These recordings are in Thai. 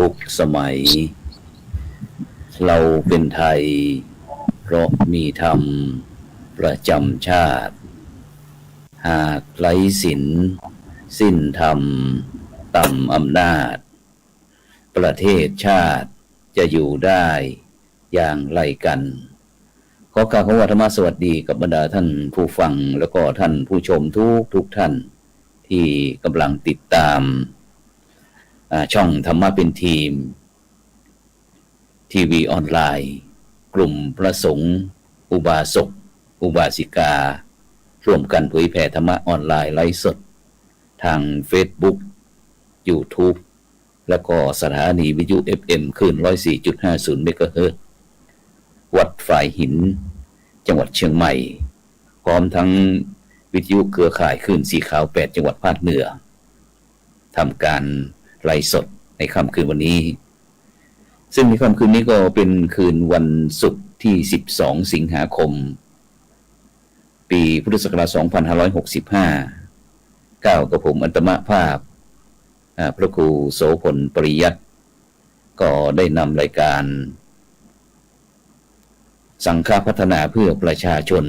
ทุกสมัยเราเป็นไทยเพราะมีธรรมประจำชาติหากไร้ศีลสิ้นธรรมต่ำอำนาจประเทศชาติจะอยู่ได้อย่างไรกันขอกราบคำว่าธรรมสวัสดีกับบรรดาท่านผู้ฟังแล้วก็ท่านผู้ชมทุกท่านที่กำลังติดตามช่องธรรมะเป็นทีมทีวีออนไลน์กลุ่มพระสงฆ์อุบาสกอุบาสิการ่วมกันเผยแผ่ธรรมะออนไลน์ไลฟ์สดทาง Facebook YouTube แล้วก็สถานีวิทยุ FM คลื่น 104.50 เมกะเฮิรตซ์วัดฝ่ายหินจังหวัดเชียงใหม่พร้อมทั้งวิทยุเครือข่ายคลื่นสีขาว8จังหวัดภาคเหนือทำการไลฟ์สดในค่ำคืนวันนี้ซึ่งในค่ำคืนนี้ก็เป็นคืนวันศุกร์ที่12สิงหาคมปีพุทธศักราช2565ก้าวกับผมอัตมภาพพระครูโสพลปริยัติก็ได้นำรายการสังฆพัฒนาเพื่อประชาชน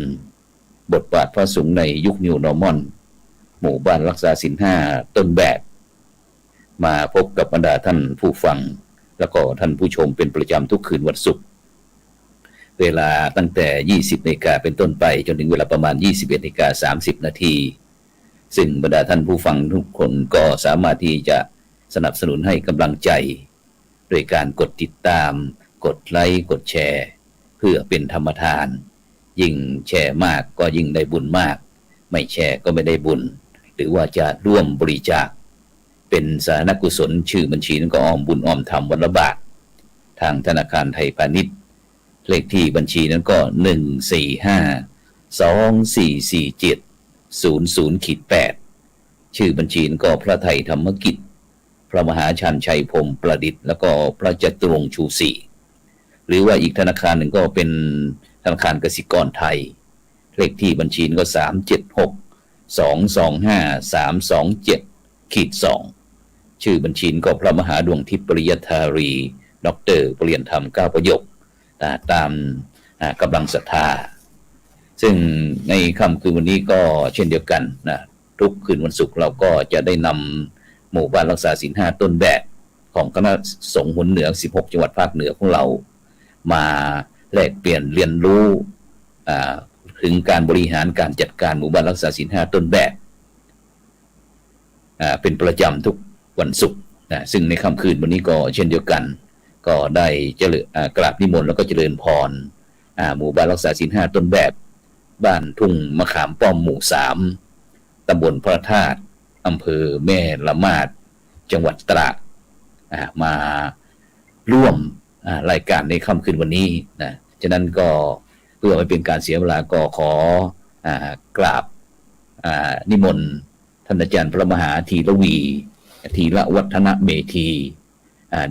บทบาทพระสงฆ์ในยุคนิวนอร์มอนหมู่บ้านรักษาศีล5ต้นแบบมาพบกับบรรดาท่านผู้ฟังแล้วก็ท่านผู้ชมเป็นประจำทุกคืนวันศุกร์เวลาตั้งแต่ 20 นาฬิกาเป็นต้นไปจนถึงเวลาประมาณ 21:30 นาทีซึ่งบรรดาท่านผู้ฟังทุกคนก็สามารถที่จะสนับสนุนให้กำลังใจโดยการกดติดตามกดไลค์กดแชร์เพื่อเป็นธรรมทานยิ่งแชร์มากก็ยิ่งได้บุญมากไม่แชร์ก็ไม่ได้บุญหรือว่าจะร่วมบริจาคเป็นสาธารณกุศลชื่อบัญชีนั้นก็ออมบุญออมธรรมวันละบาททางธนาคารไทยพาณิชย์เลขที่บัญชีนั้นก็145244700-8ชื่อบัญชีนั้นก็พระไทยธรรมกิจพระมหาชันชัยพรหมประดิษฐ์แล้วก็พระจตุรงค์ชูศรีหรือว่าอีกธนาคารหนึ่งก็เป็นธนาคารกสิกรไทยเลขที่บัญชีก็376225327327-2ชื่อบัญชีก็พระมหาดวงทิพย์ปริยัธารีด็อกเตอร์ปริญญาธรรม9ประโยคตามกำลังศรัทธาซึ่งในค่ำคืนวันนี้ก็เช่นเดียวกันนะทุกคืนวันศุกร์เราก็จะได้นำหมู่บ้านรักษาศีล5ต้นแบบของคณะสงฆ์หนเหนือ16จังหวัดภาคเหนือของเรามาแลกเปลี่ยนเรียนรู้ถึงการบริหารการจัดการหมู่บ้านรักษาศีล5ต้นแบบเป็นประจำทุกวันศุกร์นะซึ่งในค่ำคืนวันนี้ก็เช่นเดียวกันก็ได้กราบนิมนต์แล้วก็เจริญพรหมู่บ้านรักษาศีล5ต้นแบบบ้านทุ่งมะขามป้อมหมู่3ตำบลพระธาตุอำเภอแม่ละมาดจังหวัดตราดมาร่วมรายการในค่ำคืนวันนี้นะฉะนั้นก็เพื่อไม่เป็นการเสียเวลาก็ขอกราบนิมนต์ท่านอาจารย์พระมหาธีรวีธีรวัฒนเมธี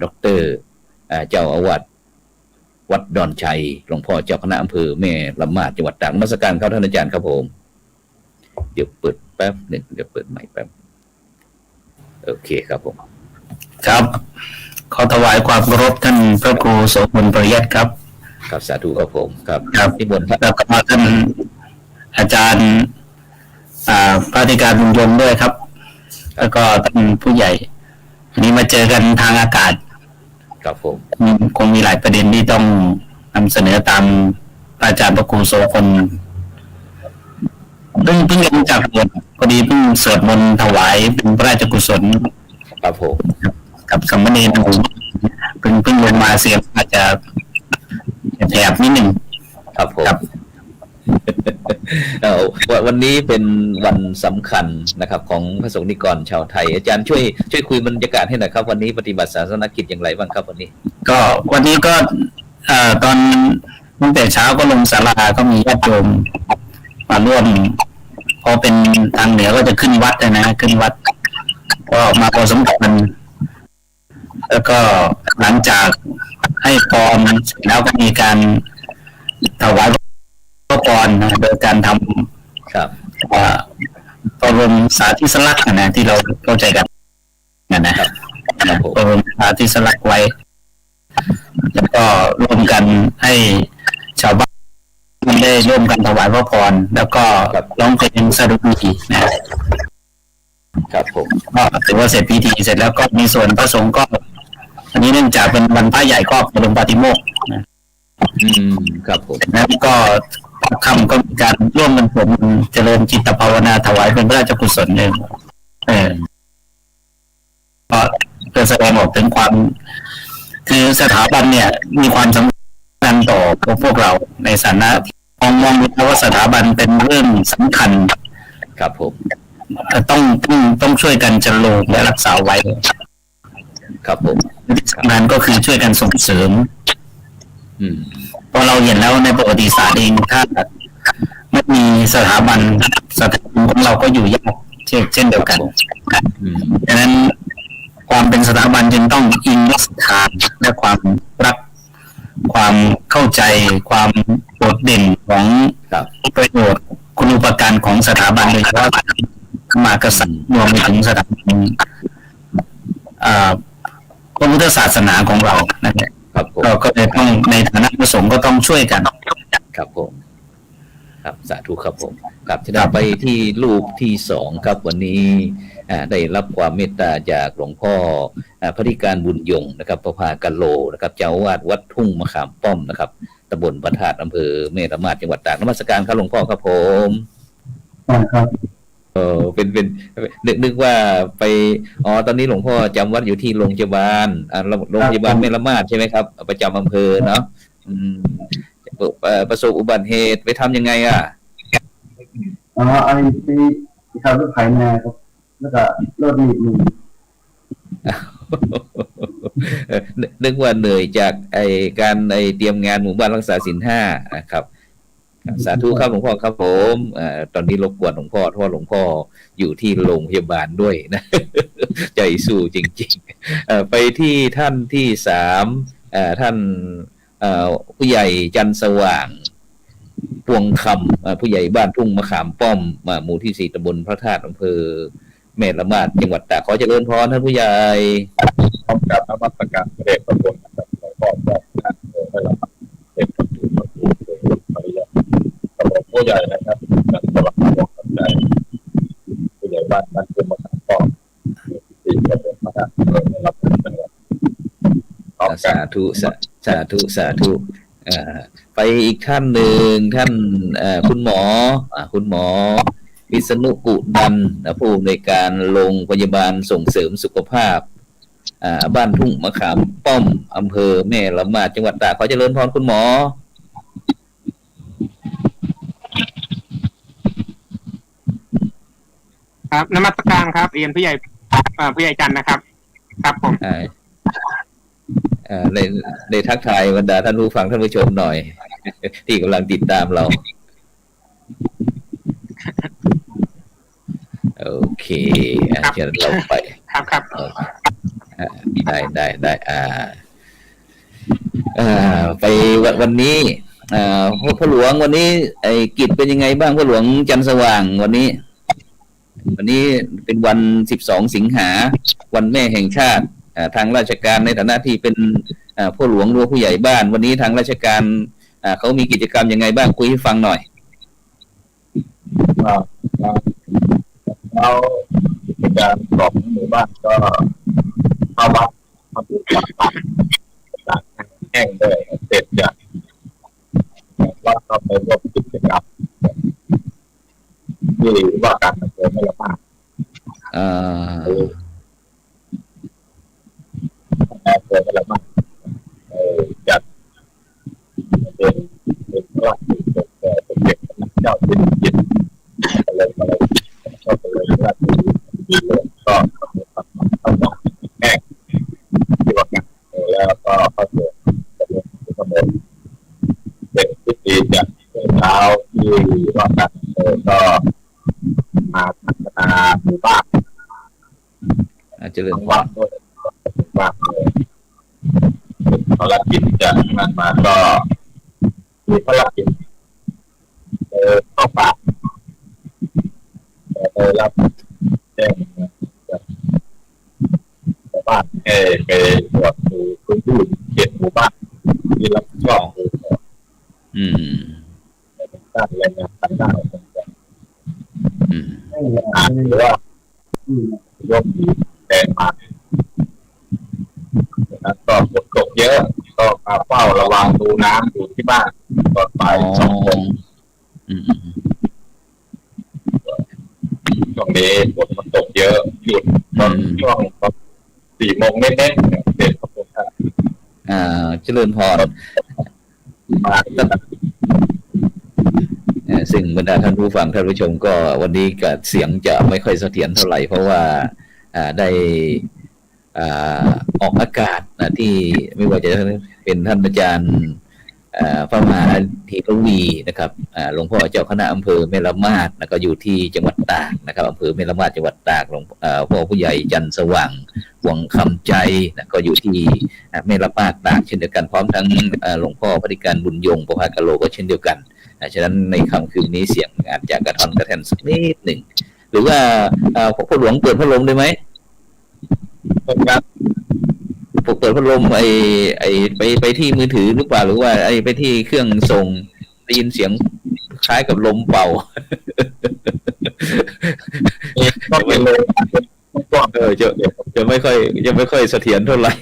ด็อกเตอร์เจ้าอาวาสวัดดอนชัยหลวงพ่อเจ้าคณะอำเภอแม่ละมาดจังหวัดตากนมัสการครับท่านอาจารย์ครับผมเดี๋ยวเปิดแป๊บหนึ่งเดี๋ยวเปิดใหม่แป๊บโอเคครับผมครับขอถวายความเคารพท่านพระครูโสพลปริยัติครับครับสาธุครับผมครับครับที่บนแล้วก็ท่านอาจารย์พระธิการบุญยงด้วยครับแล้วก็ท่านผู้ใหญ่วันนี้มาเจอกันทางอากาศครับผมคงมีหลายประเด็นที่ต้องนำเสนอตามอาจารย์พระครูโสพลเพิ่งลงจากบทพอดีเพิ่งสวดมนต์ถวายเป็นพระราชกุศลครับผมกับสมณีนเพิ่งลงมาเสียงอาจจะแถบนิดหนึ่งครับผมวันนี้เป็นวันสำคัญนะครับของพระสงฆ์นิกรชาวไทยอาจารย์ช่วยคุยบรรยากาศให้หน่อยครับวันนี้ปฏิบัติศาสนกิจอย่างไรบ้างครับวันนี้ก็วันนี้ก็ตอนตั้งแต่เช้าก็ลงศาลาก็มีญาติโยมมาร่วมพอเป็นทางเหนือก็จะขึ้นวัดนะขึ้นวัดก็มาพอสมควรแล้วก็หลังจากให้พรแล้วก็มีการถวายพระพรโดยการทำครับบรมสาธิสลักษณ์นะที่เราเข้าใจกันนะครับ พระบรมสารีสลักไว้ แล้วก็ร่วมกันให้ชาวบ้านได้ร่วมกันถวายพระพรแล้วก็ร้องเพลงสดุดีนะครับผมก็ถือว่าเสร็จพิธีเสร็จแล้วก็มีส่วนพระสงฆ์ก็อันนี้เนื่องจากเป็นวันพระใหญ่ก็ลงปาฏิโมกข์ครับผมนั้นก็คำก็มีการร่วมกันผมเจริญจิตภาวนาถวายเป็นพระราชกุศลเองก็เพื่อแสดงออกถึงความคือสถาบันเนี่ยมีความสำคัญต่อพวกเราในฐานะมองดูว่าสถาบันเป็นเรื่องสำคัญครับผมต้องช่วยกันเจริญและรักษาไว้ครับผมที่สำคัญก็คือช่วยกันส่งเสริมเพราะเราเห็นแล้วในประวัติศาสตร์เองถ้าไม่มีสถาบันของเราก็อยู่ยากเช่นเดียวกันดังนั้นความเป็นสถาบันจึงต้องอิงศรัทธาและความรักความเข้าใจความโดดเด่นของประโยชน์คุณูปการของสถาบันโดยเฉพาะมากษัตริย์รวมไปถึงสถาบันพระพุทธศาสนาของเรานั่นแหละก็เลยต้องในฐานะพระสงฆ์ก็ต้องช่วยกันครับผมครับสาธุครับผมครับที่เราไปที่รูปที่2ครับวันนี้ได้รับความเมตตาจากหลวงพ่อพระธิการบุญยงนะครับประภากะโลนะครับเจ้าอาวาสวัดทุ่งมะขามป้อมนะครับตำบลพระธาตุอำเภอเมตมาศจังหวัดตากนมัสการครับหลวงพ่อครับผมครับเป็นนึกว่าไปตอนนี้หลวงพ่อจำวัดอยู่ที่โรงพยาบาลโรงพยาบาลเมตมาศใช่ไหมครับประจำอำเภอเนาะประสบอุบัติเหตุไปทำยังไงไอ้ที่ขับรถไถนาครับแล้วก็รถมีมือนึกว่าเหนื่อยจากการเตรียมงานหมู่บ้านรักษาศีล5นะครับสาธุครับหลวงพ่อครับผมตอนนี้รบกวนหลวงพ่อเพราะหลวงพ่ออยู่ที่โรงพยาบาลด้วยนะใจสู้จริงๆไปที่ท่านที่3ท่านผู้ใหญ่จันทร์สว่างพวงคำผู้ใหญ่บ้านทุ่งมะขามป้อมหมู่ที่4ตำบลพระธาตุอำเภอเมตมาศจังหวัดตากขอเจริญพรท่านผู้ใหญ่พร้อมกับนมัสการพระเดชพระคุณนะครับหลวงพ่อได้รับเป็นประตูปริยัติสำหรับผู้ใหญ่นะครับสำหรับผู้สนใจผู้ใหญ่บ้านทุ่งมะขามป้อมที่ตำบลพระธาตุได้รับเป็นจังหวัดสาธุไปอีกท่านหนึ่งท่านคุณหมอวิษณุกุดันผู้อำนวยการโรงพยาบาลส่งเสริมสุขภาพบ้านทุ่งมะขามป้อมอำเภอแม่ละมาดจังหวัดตากขอเจริญพรคุณหมอครับนมัสการครับเรียนผู้ใหญ่จันทร์นะครับครับผมได้ทักทายบรรดาท่านผู้ฟังท่านผู้ชมหน่อยที่กำลังติดตามเราโอเคเชิญเราไปครับได้ไปวันนี้พ่อหลวงวันนี้กิจเป็นยังไงบ้างพ่อหลวงจันทร์สว่างวันนี้เป็นวัน12สิงหาวันแม่แห่งชาติทางราชการในฐานะที่เป็นพ่อหลวงหรือผู้ใหญ่บ้านวันนี้ทางราชการเขามีกิจกรรมยังไงบ้างคุยให้ฟังหน่อยแล้วกิจการของหมู่บ้านก็เข้าวัดทำบุญตักบาตรแห้งด้วยเสร็จจากวัดก็ไปร่วมกิจกรรมที่ว่าการอำเภอแม่ละมาดอำเภอแม่ละมาดจัดเป็นพระราชกิจเป็นเด็กนักเจ้าเป็นจิตอะไรก็เลยราชกิจก็เข้ามาแห้งที่ว่าการแล้วก็เข้าสู่สมุนเป็นพิธีจากเช้าที่ว่าการก็มาพัฒนาหมู่บ้านเจริญวัดด้วยบ้านภารกิจจากนั้นมาก็มีภารกิจเข้าป่ารับแจ้งจากบ้าน ไปตรวจดูพื้นที่เขตหมู่บ้านที่รับผิดชอบด้านแรงงานต่างด้าวต่างๆหรือว่ายกมีแรงมาแล้วก็ฝนตกเยอะก็เฝ้าระวังดูน้ำอยู่ที่บ้านตอนบ่าย2 โมงช่วงนี้ฝนมันตกเยอะหยุดตอนช่วง4 โมงเน้นๆเด็กครับผมเจริญพรมาซึ่งบรรดาท่านผู้ฟังท่านผู้ชมก็วันนี้กับเสียงจะไม่ค่อยเสถียรเท่าไหร่เพราะว่าได้ออกอากาศที่ไม่ว่าจะเป็นท่านอาจารย์พระมหาธีรวีนะครับหลวงพ่อเจ้าคณะอำเภอเมรมาศก็อยู่ที่จังหวัดตากนะครับอำเภอเมรมาศจังหวัดตากหลวงพ่อผู้ใหญ่จันทร์สว่างหวังคำใจก็อยู่ที่เมรมาศตากเช่นเดียวกันพร้อมทั้งหลวงพ่อปฏิการบุญยงประภากะโลก็เช่นเดียวกันฉะนั้นในค่ำคืนนี้เสียงอาจจะกระท่อนกระแท่นสักนิดหนึ่งหรือว่าพ่อหลวงเปิดพัดลมได้ไหมครับเปิดพัดลมไปที่มือถือหรือเปล่าหรือว่าไปที่เครื่องส่งได้ยินเสียงคล้ายกับลมเป่าก็เป็นลมจะไม่ค่อยเสถียรเท่าไหร่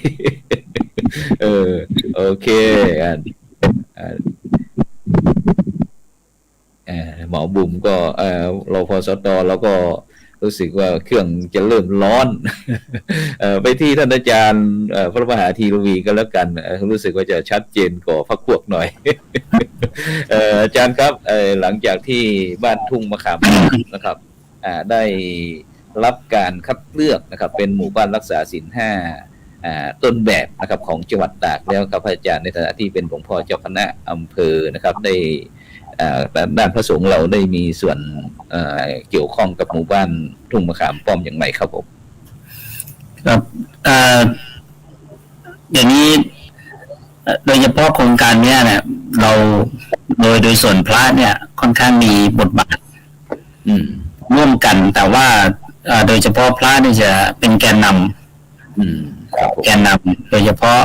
โอเคหมอบุ๋มก็รพสตแล้วก็รู้สึกว่าเครื่องจะเริ่มร้อนไปที่ท่านอาจารย์พระมหาธีรวีก็แล้วกันรู้สึกว่าจะชัดเจนกว่าพรรคพวกหน่อยอาจารย์ครับหลังจากที่บ้านทุ่งมะขามนะครับได้รับการคัดเลือกนะครับเป็นหมู่บ้านรักษาศีล 5ต้นแบบนะครับของจังหวัดตากแล้วครับอาจารย์ในฐานะที่เป็นหลวงพ่อเจ้าคณะอำเภอนะครับได้ด้านพระสงฆ์เราได้มีส่วนเกี่ยวข้องกับหมู่บ้านทุ่งมะขามป้อมอย่างไรครับผมครับอย่างนี้โดยเฉพาะโครงการนี้เนี่ยเราโดยส่วนพระเนี่ยค่อนข้างมีบทบาทร่วมกันแต่ว่าโดยเฉพาะพระนี่จะเป็นแกนนำโดยเฉพาะ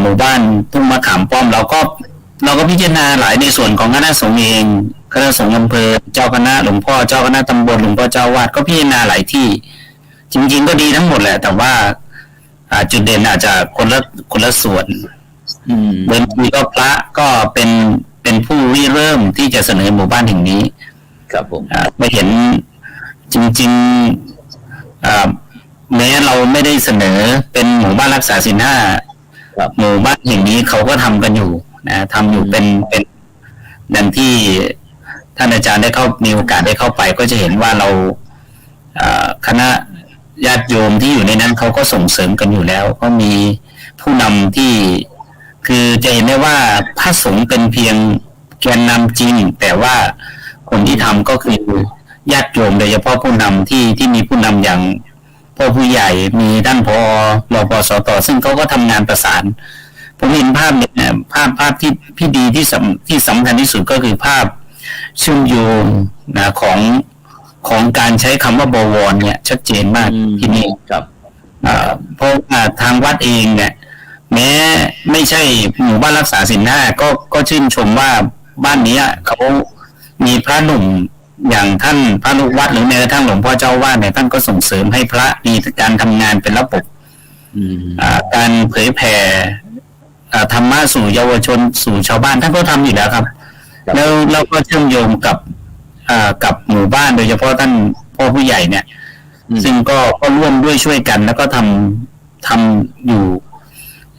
หมู่บ้านทุ่งมะขามป้อมเราก็พิจารณาหลายในส่วนของคณะสงฆ์เองคณะสงฆ์อำเภอเจ้าคณะหลวงพ่อเจ้าคณะตำบลหลวงพ่อเจ้าวาดก็พิจารณาหลายที่จริงๆก็ดีทั้งหมดแหละแต่ว่าจุดเด่นอาจจะคนละส่วนบางทีก็พระก็เป็นผู้ริเริ่มที่จะเสนอหมู่บ้านแห่งนี้ครับผมไม่เห็นจริงๆแม้เราไม่ได้เสนอเป็นหมู่บ้านรักษาศีล 5หมู่บ้านแห่งนี้เขาก็ทำกันอยู่นะทำอยู่เป็นดังที่ท่านอาจารย์ได้มีโอกาสได้เข้าไปก็จะเห็นว่าเราคณะญาติโยมที่อยู่ในนั้นเขาก็ส่งเสริมกันอยู่แล้วก็มีผู้นำที่คือจะเห็นได้ว่าพระสงฆ์เป็นเพียงแกนนำจริงแต่ว่าคนที่ทำก็คือญาติโยมโดยเฉพาะผู้นำที่มีผู้นำอย่างพ่อผู้ใหญ่มีท่านผอ.รพสต.ซึ่งเขาก็ทำงานประสานผมเห็นภาพเนี่ยภาพที่ดีที่สำคัญที่สุดก็คือภาพเชื่อมโยงนะของการใช้คำว่าบวรเนี่ยชัดเจนมากที่นี่ครับเพราะทางวัดเองเนี่ยแม้ไม่ใช่หมู่บ้านรักษาศีล 5ก็ชื่นชมว่าบ้านนี้เขามีพระหนุ่มอย่างท่านพระลูกวัดหรือแม้กระทั่งหลวงพ่อเจ้าวาดเนี่ยท่านก็ส่งเสริมให้พระมีการทำงานเป็นระบบการเผยแผ่ธรรมะสู่เยาวชนสู่ชาวบ้านท่านก็ทำอยู่แล้วครับแล้วเราก็เชื่อมโยงกับหมู่บ้านโดยเฉพาะท่านพ่อผู้ใหญ่เนี่ยซึ่งก็ร่วมด้วยช่วยกันแล้วก็ทำอยู่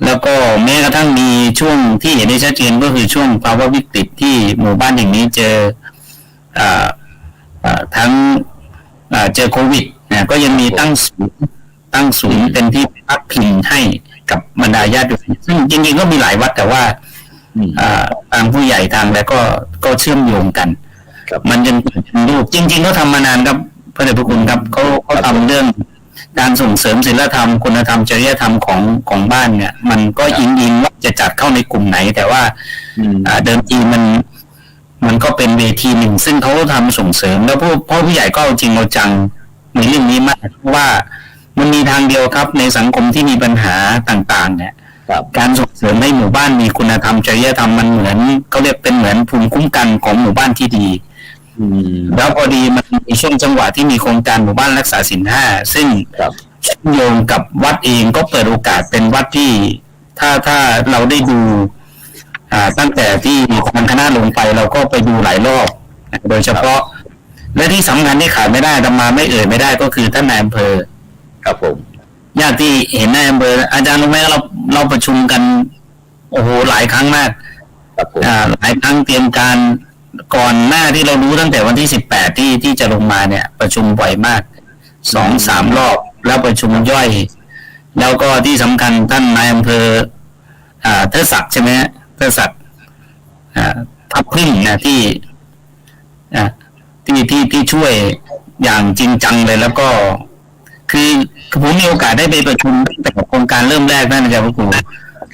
แล้วก็แม้กระทั่งมีช่วงที่เห็นได้ชัดเจนก็คือช่วงภาวะวิกฤตที่หมู่บ้านแห่งนี้เจอทั้งเจอโควิดก็ยังมีตั้งศูนย์เป็นที่พักพิงให้กับบรรดาญาติโยมซึ่งจริงๆก็มีหลายวัดแต่ว่าทางผู้ใหญ่ทางแล้วก็เชื่อมโยงกันมันยังเป็นรูปจริงๆก็ทำมานานครับพระเดชพระคุณครับเขาทำเรื่องการส่งเสริมศีลธรรมคุณธรรมจริยธรรมของบ้านเนี่ยมันก็อิงว่าจะจัดเข้าในกลุ่มไหนแต่ว่าเดิมทีมันก็เป็นเวทีหนึ่งซึ่งเขาทำส่งเสริมแล้วพ่อผู้ใหญ่ก็เอาจริงเอาจังในเรื่องนี้มากเพราะว่า มันมีทางเดียวครับในสังคมที่มีปัญหาต่างๆเนี่ย ครับ การส่งเสริมให้หมู่บ้านมีคุณธรรมจริยธรรมมันเหมือนเขาเรียกเป็นเหมือนภูมิคุ้มกันของหมู่บ้านที่ดี แล้วพอดีมันมีช่วงจังหวะที่มีโครงการหมู่บ้านรักษาศีล 5ซึ่ง ครับ เชื่อมโยงกับวัดเองก็เปิดโอกาสเป็นวัดที่ถ้าเราได้ดูตั้งแต่ที่ทางคณะลงไปเราก็ไปดูหลายรอบโดยเฉพาะและที่สำคัญที่ขาดไม่ได้อาตมาไม่เอ่ยไม่ได้ก็คือท่านนายอำเภอ ครับผม ญาติที่เห็นนายอำเภออาจารย์รู้ไหมเราประชุมกันโอ้โหหลายครั้งมาก ครับผม หลายครั้งเตรียมการก่อนหน้าที่เรารู้ตั้งแต่วันที่18ที่จะลงมาเนี่ยประชุมบ่อยมาก 2-3 รอบแล้วประชุมย่อย แล้วก็ที่สำคัญท่านนายอำเภอเทศศักดิ์ใช่ไหมเทศศักดิ์ทับพึ่งนะที่ช่วยอย่างจริงจังเลยแล้วก็คือผมมีโอกาสได้ไปประชุมตั้งแต่โครงการเริ่มแรกนั่นนะครับครู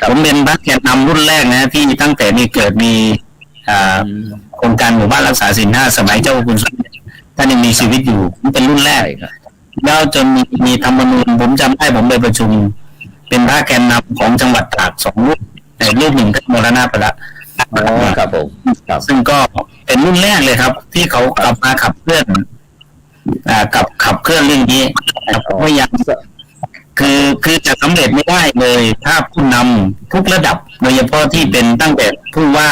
ผมเป็นพระแกนนำรุ่นแรกนะที่ตั้งแต่มีโครงการหมู่บ้านรักษาศีล 5สมัยเจ้าคุณท่านยังมีชีวิตอยู่เป็นรุ่นแรกแล้วจนมีธรรมนูญผมจำได้ผมไปประชุมเป็นพระแกนนำของจังหวัดตาก2รูปแต่รูปหนึ่งท่านมรณภาพไปแล้ว ครับผมครับ ซึ่งก็เป็นรุ่นแรกเลยครับ ที่เขากลับมาขับเคลื่อนขับเคลื่อนเรื่องนี้พยายามคือจะสำเร็จไม่ได้เลยถ้าผู้นำทุกระดับโดยเฉพาะที่เป็นตั้งแต่ผู้ว่า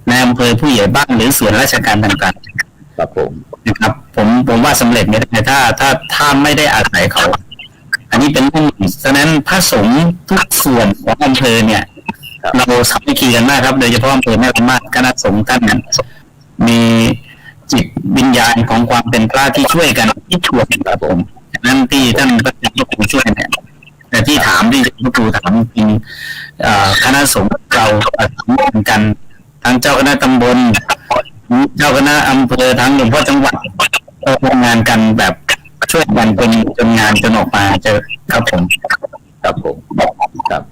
นายอำเภอผู้ใหญ่บ้านหรือส่วนราชการต่างๆ ครับผม นะครับผมว่าสำเร็จไม่ได้ถ้าไม่ได้อาศัยเขา อันนี้เป็นเรื่องฉะนั้นพระสงฆ์ทุกส่วนของอำเภอเนี่ยเราสามัคคีกันมากครับโดยเฉพาะอำเภอแม่ละมาดคณะสงฆ์ท่านมีจิตวิญญาณของความเป็นพระที่ช่วยกันที่ช่วยครับผมฉะนั้นที่ท่านพระครูช่วยเนี่ยแต่ที่ถามที่พระครูถามจริงคณะสงฆ์เราร่วมกันทั้งเจ้าคณะตำบลเจ้าคณะอำเภอทั้งหลวงพ่อจังหวัดทำงานกันแบบช่วยกันจนงานจนออกมาเจอครับผมครับผมครับ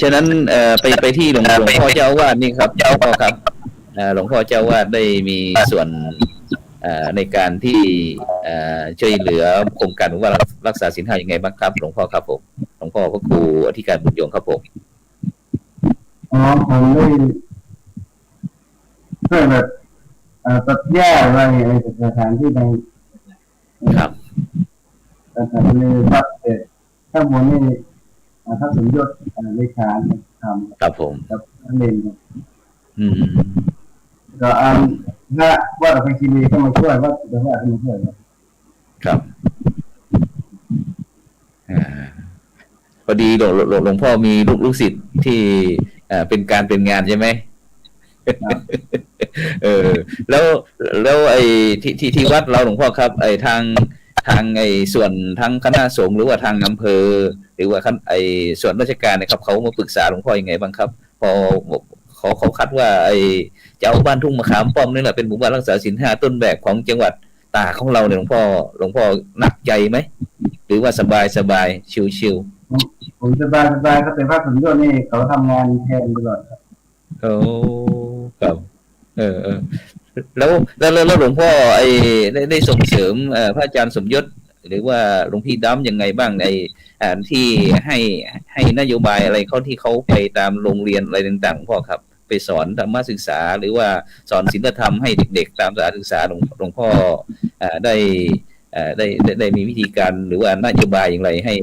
ฉะนั้นไปที่หลวงพ่อเจ้าวาดนี่ครับเจ้าพ่อครับหลวงพ่อเจ้าวาดได้มีส่วนในการที่ช่วยเหลือโครงการว่ารักษาศีล 5ยังไงบ้างครับหลวงพ่อครับผมหลวงพ่อพระครูอธิการบุญยงครับผมผมได้ช่วยแบบตัดหญ้าอะไรสถานที่ในครับสถานที่วัดข้างบนนี่ท่านสมยศเลขาทำครับผมกับท่านเองก็ว่าเราไปคีรีก็มาช่วยว่าเดี๋ยวว่าจะมาช่วยครับพอดีหลวงพ่อมีลูกศิษย์ที่เป็นการเป็นงานใช่ไหมแล้วไอ้ที่วัดเราหลวงพ่อครับไอ้ทางไอ้ส่วนทั้งคณะสงฆ์หรือว่าทางอำเภอหรือว่าไอ้ส่วนราชการนะครับเขามาปรึกษาหลวงพ่อยังไงบ้างครับพอเขาคัดว่าไอ้เจ้าบ้านทุ่งมะขามป้อมนี่แหละเป็นหมู่บ้านรักษาศีล 5ต้นแบบของจังหวัดตากของเราเนี่ยหลวงพ่อหนักใจไหมหรือว่าสบายชิวๆผมสบายครับแต่ว่าผมด้วยนี่เขาทำงานแทนตลอดครับโอ้ครับแล้วหลวงพ่อไอ้ได้ส่งเสริมพระอาจารย์สมยศหรือว่าหลวงพี่ดำยังไงบ้างในที่ให้นโยบายอะไรเขาที่เขาไปตามโรงเรียนอะไรต่างๆหลวงพ่อครับไปสอนธรรมศึกษาหรือว่าสอนศีลธรรมให้เด็กๆตามสถานศึกษาหลวงพ่อได้มีวิธีการหรือว่านโยบายอย่างไรให้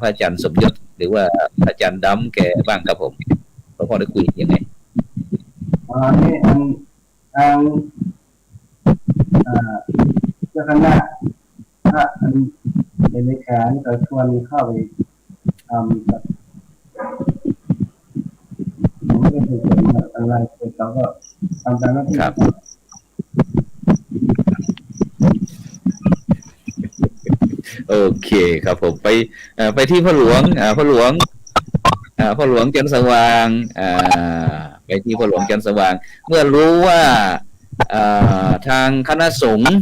พระอาจารย์สมยศหรือว่าพระอาจารย์ดำแกบ้างครับผมหลวงพ่อได้คุยยังไงนี่ทางเจ้าคณะพระเลขาที่เขาชวนเข้าไปทำแบบไม่ได้ถึงอะไรแต่เขาก็ทำตามหน้าที่ครับโอเคครับผมไปที่พ่อหลวงจันทร์สว่างไปที่พ่อหลวงจันทร์สว่างเมื่อรู้ว่าทางคณะสงฆ์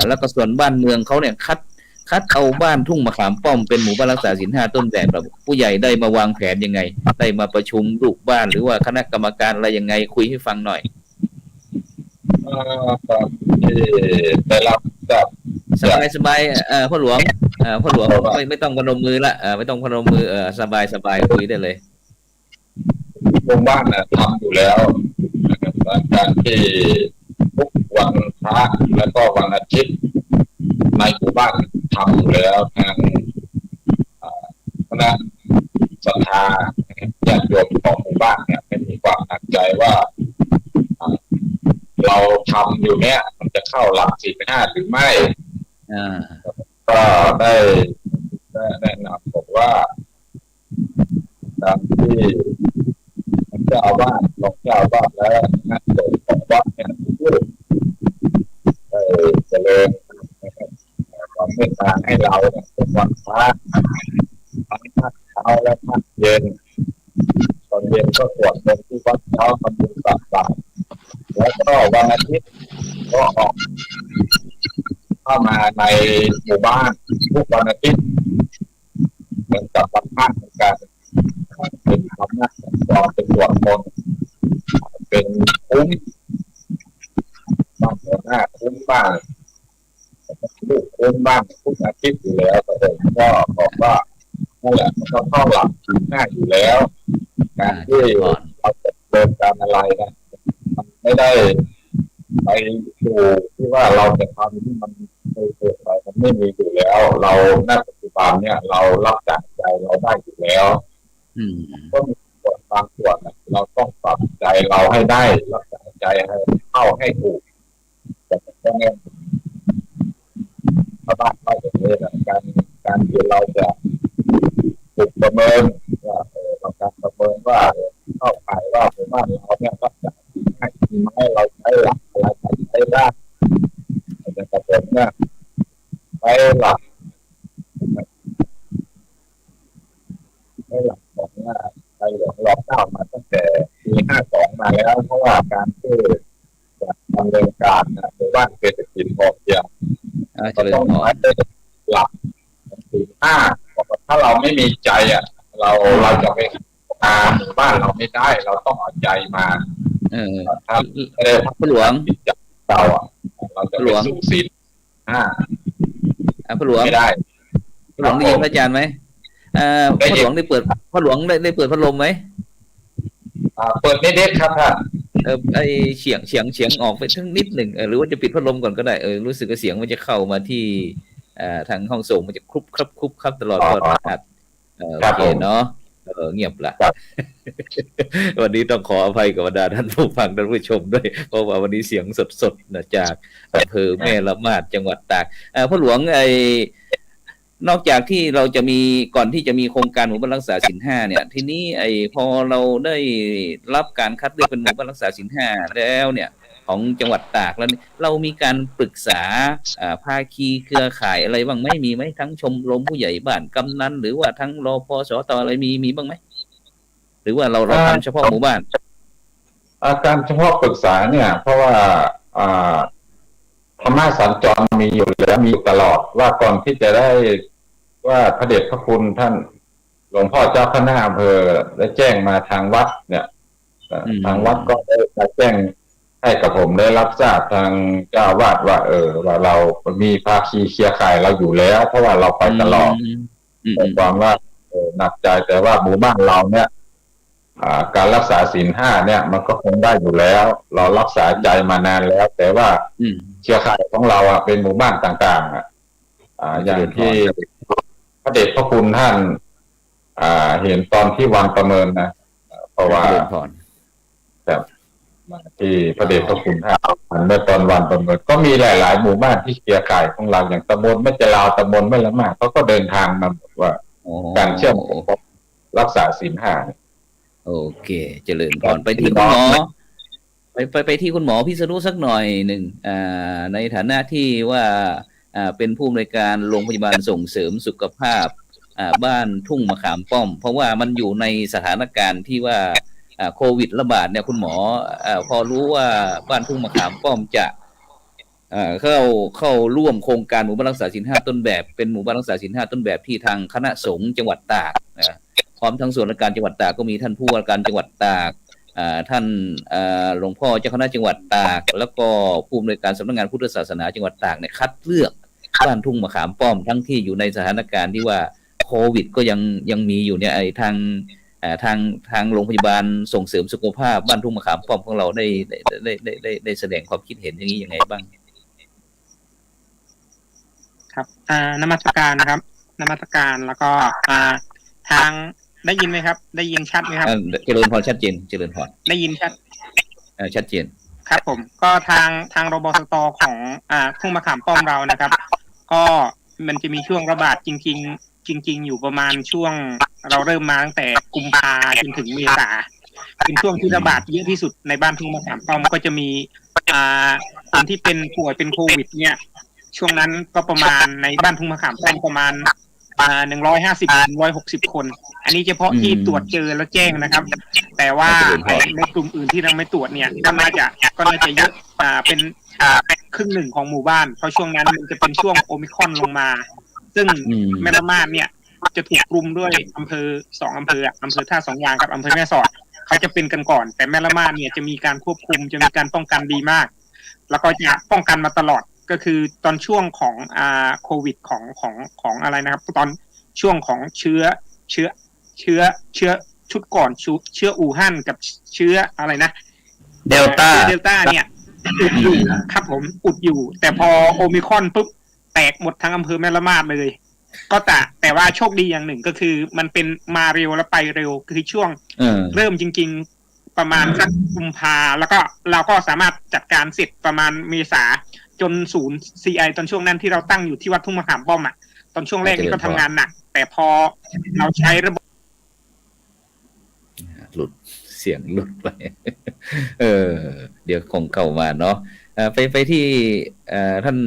แล้วก็ส่วนบ้านเมืองเขาเนี่ยคัดเอาบ้านทุ่งมะขามป้อมเป็นหมู่บ้านรักษาศีล 5ต้นแบบผู้ใหญ่ได้มาวางแผนยังไงได้มาประชุมลูกบ้านหรือว่าคณะกรรมการอะไรยังไงคุยให้ฟังหน่อยได้รับกับสบายพ่อหลวง พ่อหลวงไม่ต้องพนมมือละไม่ต้องพนมมือสบายคุยได้เลยหมู่บ้านน่ะทำอยู่แล้วนะครับการที่ทุกวันพระแล้วก็วันอาทิตย์ในหมู่บ้านทำอยู่แล้วทางคณะศรัทธาญาติโยมของหมู่บ้านเนี่ยไม่มีความหนักใจว่าเราทำอยู่เนี่ยมันจะเข้าหลัก4-5หรือไม่ก็ได้แนะนำบอกว่าการที่เจ้าอาวาสรองเจ้าอาวาสและคณะสงฆ์ของวัดเนี่ยพูดเจริญความเมตตาให้เราทุกวันพระทั้งเช้าและทั้งเย็นตอนเย็นก็สวดมนต์ที่วัดเช้าทำบุญตักบาตรแล้วก็วันอาทิตย์ก็ออกเข้ามาในหมู่บ้านทุกวันอาทิตย์เหมือนกับวันพระเหมือนกันเป็นธรรมะเป็นสวดมนต์เป็นคุ้มบ้านหัวหน้าคุ้มบ้างลูกคุ้มบ้างทุกอาทิตย์อยู่แล้วก็บอกว่านั่นแหละมันก็เข้าหลักง่ายอยู่แล้วการที่เราจะเดินการอะไรนะมันไม่ได้ไปดูที่ว่าเราจะทำที่มันเคยอะไรมันไม่มีอยู่แล้วเราณปัจจุบันเนี่ยเรารับจากใจเราได้อยู่แล้วก็มีส่วนบางส่วนเราต้องปรับใจเราให้ได้รับจากใจให้เข้าให้ถูกแต่ก็เนี่ยชาวบ้านก็จะเรียนการที่เราจะถูกประเมินว่าเราการประเมินว่าเข้าไปว่าหมู่บ้านเราเนี่ยรับจากให้ไหมเราใช้หลักอะไรใช้ได้แต่ประเมินเนี่ยใช้หลักของในหลวงร.9มาตั้งแต่ปี52มาแล้วเพราะว่าการที่จะดำเนินการหมู่บ้านเศรษฐกิจพอเพียงก็ต้องใช้หลัก4-5ถ้าเราไม่มีใจเราจะไปหมู่บ้านเราไม่ได้เราต้องเอาใจมาถ้าพระหลวงเราจะไปสู่ศีลพระหลวงไม่ได้พระหลวงได้ยินพระอาจารย์ไหมพระหลวงได้เปิดพระหลวงได้เปิดพัดลมไหมเปิดนิดๆครับท่านไอเสียงออกไปทั้งนิดหนึ่งหรือว่าจะปิดพัดลมก่อนก็ได้รู้สึกว่าเสียงมันจะเข้ามาที่ทางห้องส่งมันจะคลุบครับตลอดตอนอัดโอเคเนาะเงียบละวันนี้ต้องขออภัยกับบรรดาท่านผู้ฟังท่านผู้ชมด้วยเพราะว่าวันนี้เสียงสดๆนะจากอำเภอแม่ละมาดจังหวัดตากพระหลวงนอกจากที่เราจะมีก่อนที่จะมีโครงการหมู่บ้านรักษาศีล5เนี่ยทีนี้พอเราได้รับการคัดเลือกเป็นหมู่บ้านรักษาศีล5แล้วเนี่ยของจังหวัดตากแล้วเรามีการปรึกษาภาคีเครือข่ายอะไรบ้างไหมมีไหมทั้งชมรมผู้ใหญ่บ้านกำนันหรือว่าทั้งรพสตอะไรมีบ้างไหมหรือว่าเราทำเฉพาะหมู่บ้านการเฉพาะปรึกษาเนี่ยเพราะว่าธรรมะสัญจรมีอยู่แล้วมีตลอดว่าก่อนที่จะได้ว่าพระเดชพระคุณท่านหลวงพ่อเจ้าคณะอำเภอได้แจ้งมาทางวัดเนี่ยทางวัดก็ได้แจ้งให้กับผมได้รับทราบทางเจ้าวาดว่าว่าเรามีภาคีเครือข่ายเราอยู่แล้วเพราะว่าเราไปตลอดความว่าหนักใจแต่ว่าหมู่บ้านเราเนี่ยการรักษาศีล5เนี่ยมันก็คงได้อยู่แล้วเรารักษาใจมานานแล้วแต่ว่าเครือข่ายของเราเป็นหมู่บ้านต่างๆอย่างที่พระเดชพระคุณท่านเห็นตอนที่วันประเมินนะเพราะว่าแบบที่พระเดชพระคุณท่านเมื่อตอนวันประเมินก็มีหลายๆหมู่บ้านที่เครือข่ายของเราอย่างตำบลแม่จะลาวตำบลแม่ละมาดเขาก็เดินทางมาบอกว่าการเชื่อมรักษาศีล5โอเคเจริญพรไปที่คุณหมอไปที่คุณหมอพิษณุสักหน่อยหนึ่งในฐานะที่ว่าเป็นผู้อำนวยการโรงพยาบาลส่งเสริมสุขภาพบ้านทุ่งมะขามป้อมเพราะว่ามันอยู่ในสถานการณ์ที่ว่าโควิดระบาดเนี่ยคุณหมอพอรู้ว่าบ้านทุ่งมะขามป้อมจะเข้าร่วมโครงการหมู่บ้านรักษาศีล5ต้นแบบเป็นหมู่บ้านรักษาศีล5ต้นแบบที่ทางคณะสงฆ์จังหวัดตากพร้อมทั้งส่วนราชการจังหวัดตากก็มีท่านผู้ว่าการจังหวัดตากท่านหลวงพ่อเจ้าคณะจังหวัดตากแล้วก็ผู้อำนวยการสำนักงานพุทธศาสนาจังหวัดตากเนี่ยคัดเลือก บ้านทุ่งมะขามป้อมทั้งที่อยู่ในสถานการณ์ที่ว่าโควิดก็ยังมีอยู่เนี่ยไอ้ทางโรงพยาบาลส่งเสริมสุขภาพบ้านทุ่งมะขามป้อมของเราได้แสดงความคิดเห็นอย่างนี้ยังไงบ้างครับนมัสการนะครับนมัสการแล้วก็ทางได้ยินไหมครับ ได้ยินชัดไหมครับเจริญพรชัดเจนเจริญพรได้ยินชัดชัดเจนครับผมก็ทางรบสตของทุ่งมะขามป้อมเรานะครับก็มันจะมีช่วงระบาดจริงอยู่ประมาณช่วงเราเริ่มมาตั้งแต่กุมภาจนถึงเมษาเป็นช่วงที่ระบาดเยอะที่สุดในบ้านทุ่งมะขามป้อมก็จะมีคนที่เป็นป่วยเป็นโควิดเนี่ยช่วงนั้นก็ประมาณในบ้านทุ่งมะขามป้อมประมาณ150-160 คนอันนี้เฉพาะที่ตรวจเจอแล้วแจ้งนะครับแต่ว่าในกลุ่มอื่นที่เราไม่ตรวจเนี่ยก็น่าจะเยอะเป็นครึ่งหนึ่งของหมู่บ้านเพราะช่วงนั้นมันจะเป็นช่วงโอมิครอนลงมาซึ่งแม่ละมาดเนี่ยจะถูกกลุ่มด้วยอำเภอ2อำเภอท่าสองยางกับอำเภอแม่สอดเขาจะเป็นกันก่อนแต่แม่ละมาดเนี่ยจะมีการควบคุมจะมีการป้องกันดีมากแล้วก็จะป้องกันมาตลอดก็คือตอนช่วงของโควิดของอะไรนะครับตอนช่วงของเชื้อชุดก่อนเชื้ออู่ฮั่นกับเชื้ออะไรนะเดลต้าเนี่ยอุดอยู่ครับผมอุดอยู่แต่พอโอมิครอนปุ๊บแตกหมดทั้งอำเภอแม่ละมาดเลยก็แต่ว่าโชคดีอย่างหนึ่งก็คือมันเป็นมาเร็วแล้วไปเร็วคือช่วงเริ่มจริงๆประมาณสักกุมภาแล้วก็เราก็สามารถจัดการเสร็จประมาณเมษาจนศูนย์ CI ตอนช่วงนั้นที่เราตั้งอยู่ที่วัดทุ่งมะขามป้อมตอนช่วงแรกนี่ก็ทำงานหนักแต่พอเราใช้ระบบหลุดเสียงหลุดไปเดี๋ยวคงเข้ามาเนาะไปที่ท่าน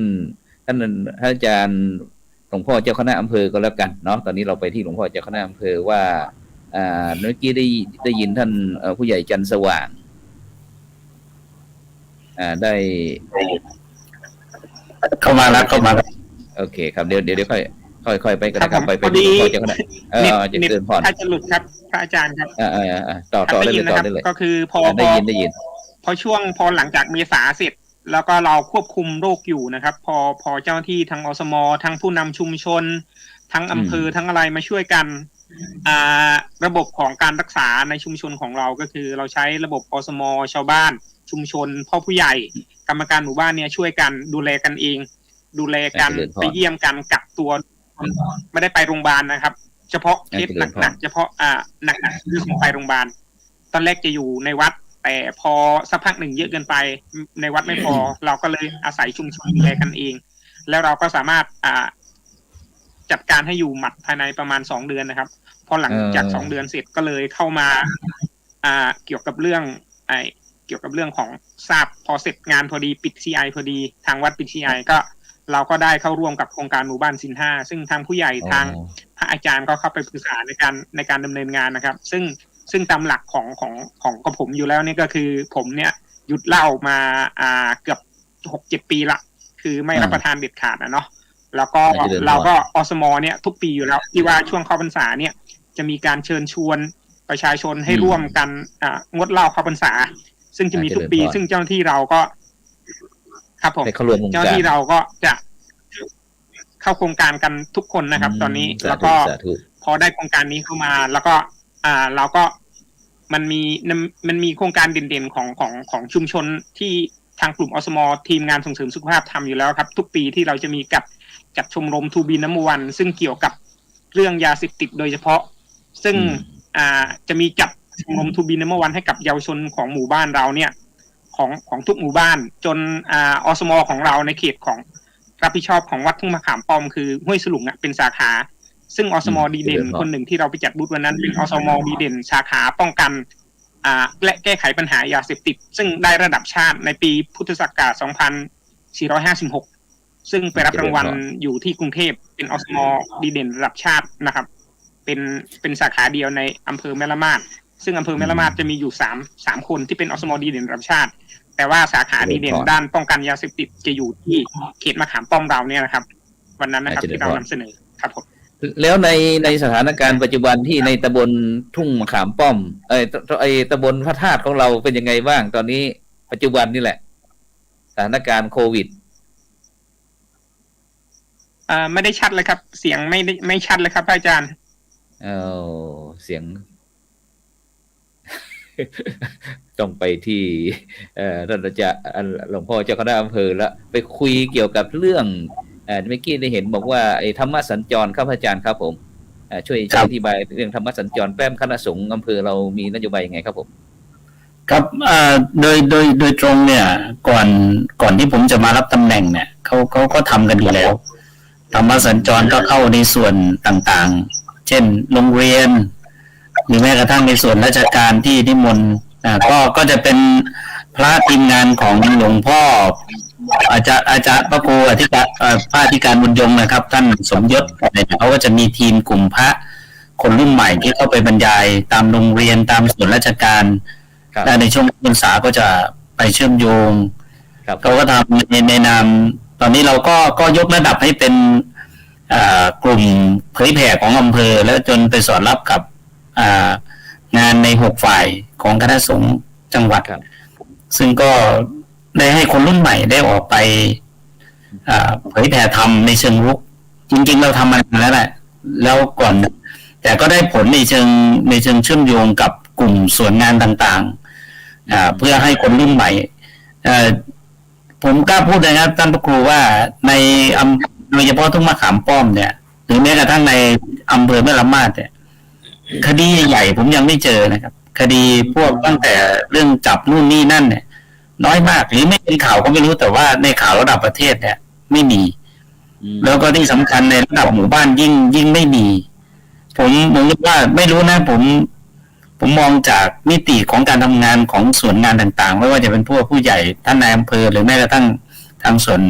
อาจารย์หลวงพ่อเจ้าคณะอำเภอก็แล้วกันเนาะตอนนี้เราไปที่หลวงพ่อเจ้าคณะอำเภอว่าเมื่อกี้ได้ยินท่านผู้ใหญ่จันทร์สว่างได้เข้ามาแล้วโอเคครับเดี๋ยวค่อยไปกันนะครับไปหลวงพ่อเจ้าคณะจะเดินผ่อนถ้าจะหลุดครับพระอาจารย์ครับต่อได้เลยก็คือพอได้ยินพอหลังจากเมษาเสร็จแล้วก็เราควบคุมโรคอยู่นะครับพอเจ้าหน้าที่ทั้งอสมทั้งผู้นำชุมชนทั้งอำเภอทั้งอะไรมาช่วยกันระบบของการรักษาในชุมชนของเราก็คือเราใช้ระบบอสมชาวบ้านชุมชนพ่อผู้ใหญ่กรรมการหมู่บ้านเนี่ยช่วยกันดูแลกันเองดูแลกันไปเยี่ยมกันกักตัวไม่ได้ไปโรงพยาบาลนะครับเฉพาะเคสหนักเฉพาะหนักคือส่งไปโรงพยาบาลตอนแรกจะอยู่ในวัดแต่พอสักพักหนึ่งเยอะเกินไปในวัดไม่พอเราก็เลยอาศัยชุมชนดูแลกันเองแล้วเราก็สามารถจัดการให้อยู่หมัดภายในประมาณ2 เดือนนะครับพอหลังจาก2 เดือนเสร็จก็เลยเข้ามาเกี่ยวกับเรื่องของทราบพอเสร็จงานพอดีปิด CI พอดีทางวัดปิด CI ก็เราก็ได้เข้าร่วมกับโครงการหมู่บ้านศีล 5ซึ่งทางผู้ใหญ่ทางพระอาจารย์ก็เข้าไปปรึกษาในการดำเนินงานนะครับซึ่งตามหลักของกับผมอยู่แล้วนี่ก็คือผมเนี่ยหยุดเหล้ามาเกือบ 6-7 ปีละคือไม่รับประทานเด็ดขาดนะเนาะแล้วก็เราก็อสมเนี่ยทุกปีอยู่แล้วที่ว่าช่วงเข้าพรรษาเนี่ยจะมีการเชิญชวนประชาชนให้ร่วมกันงดเหล้าเข้าพรรษาซึ่งจะมีทุกปีซึ่งเจ้าหน้าที่เราก็ครับผมเจ้าหน้าที่เราก็จะเข้าโครงการกันทุกคนนะครับตอนนี้แล้วก็พอได้โครงการนี้เข้ามาแล้วก็เราก็มันมีโครงการเด่นๆของชุมชนที่ทางกลุ่มอสมทีมงานส่งเสริมสุขภาพทำอยู่แล้วครับทุกปีที่เราจะมีจัดชมรมทูบีน้ำวันซึ่งเกี่ยวกับเรื่องยาเสพติดโดยเฉพาะซึ่งจะมีจัดชมรมทูบีน้ำวันให้กับเยาวชนของหมู่บ้านเราเนี่ยของทุกหมู่บ้านจนอสมของเราในเขตของรับผิดชอบของวัดทุ่งมะขามป้อมคือห้วยสลุงเป็นสาขาซึ่งอสมดีเด่นคนหนึ่งที่เราไปจัดบูธวันนั้นเป็นอสมดีเด่นสาขาป้องกันและแก้ไขปัญหายาเสพติดซึ่งได้ระดับชาติในปีพุทธศักราช 2456 ซึ่งไปรับรางวัลอยู่ที่กรุงเทพเป็นอสมดีเด่นระดับชาตินะครับเป็นสาขาเดียวในอำเภอแม่ละมาดซึ่งอำเภอแม่ละมาดจะมีอยู่3คนที่เป็นอสมดีเด่นระดับชาติแต่ว่าสาขาดีเด่นด้านป้องกันยาเสพติดจะอยู่ที่เขตมะขามป้อมเราเนี่ยนะครับวันนั้นนะครับที่เรานำเสนอครับผมแล้วในสถานการณ์ปัจจุบันที่ในตำบลทุ่งมะขามป้อมตำบลพระธาตุของเราเป็นยังไงบ้างตอนนี้ปัจจุบันนี่แหละสถานการณ์โควิด ไม่ได้ชัดเลยครับ เสียงไม่ชัดเลยครับพระอาจารย์ เสียง ต้องไปที่ท่านอาจารย์หลวงพ่อเจ้าคณะอำเภอแล้วไปคุยเกี่ยวกับเรื่องเมื่อกี้ได้เห็นบอกว่าไอ้ธรรมสัญจรครับอาจารย์ครับผมช่วยอธิบายเรื่องธรรมสัญจรแป้มคณะสงฆ์อำเภอเรามีนโยบายยังไงครับผมครับโดยตรงเนี่ยก่อนที่ผมจะมารับตำแหน่งเนี่ยเขาก็ทำกันอยู่แล้วธรรมสัญจรก็เข้าในส่วนต่างๆเช่นโรงเรียนหรือแม้กระทั่งในส่วนราชการที่นิมนต์ก็จะเป็นพระทีมงานของหลวงพ่ออาจารย์พระครูอธิการพระอธิการบุญยงนะครับท่านสมยศเขาก็จะมีทีมกลุ่มพระคนรุ่นใหม่ที่เข้าไปบรรยายตามโรงเรียนตามส่วนราชการและในช่วงพรรษาก็จะไปเชื่อมโยงเขาก็ทำในนามตอนนี้เราก็ยกระดับให้เป็นกลุ่มเผยแผ่ของอำเภอแล้วจนไปสอดรับกับงานใน6ฝ่ายของคณะสงฆ์จังหวัดซึ่งก็ได้ให้คนรุ่นใหม่ได้ออกไปเผยแผ่ธรรมในเชิงรุกจริงๆเราทำมาแล้วแหละแล้วก่อนแต่ก็ได้ผลในเชิงเชื่อมโยงกับกลุ่มส่วนงานต่างๆเพื่อให้คนรุ่นใหม่ผมกล้าพูดนะครับท่านพระครูว่าในโดยเฉพาะทุ่งมะขามป้อมเนี่ยหรือแม้กระทั่งในอำเภอแม่ละมาดเนี่ยคดีใหญ่ผมยังไม่เจอนะครับคดีพวกตั้งแต่เรื่องจับนู่นนี่นั่นเนี่ยน้อยมากหรือไม่เป็นข่าวก็ไม่รู้แต่ว่าในข่าวระดับประเทศเนี่ยไม่มีแล้วก็ที่สำคัญในระดับหมู่บ้านยิ่งไม่มีผมคิดว่าไม่รู้นะผมมองจากมิติของการทำงานของส่วนงานต่างๆไม่ว่าจะเป็นผู้ใหญ่ท่านนายอำเภอหรือแม้กระทั่งทางส่วน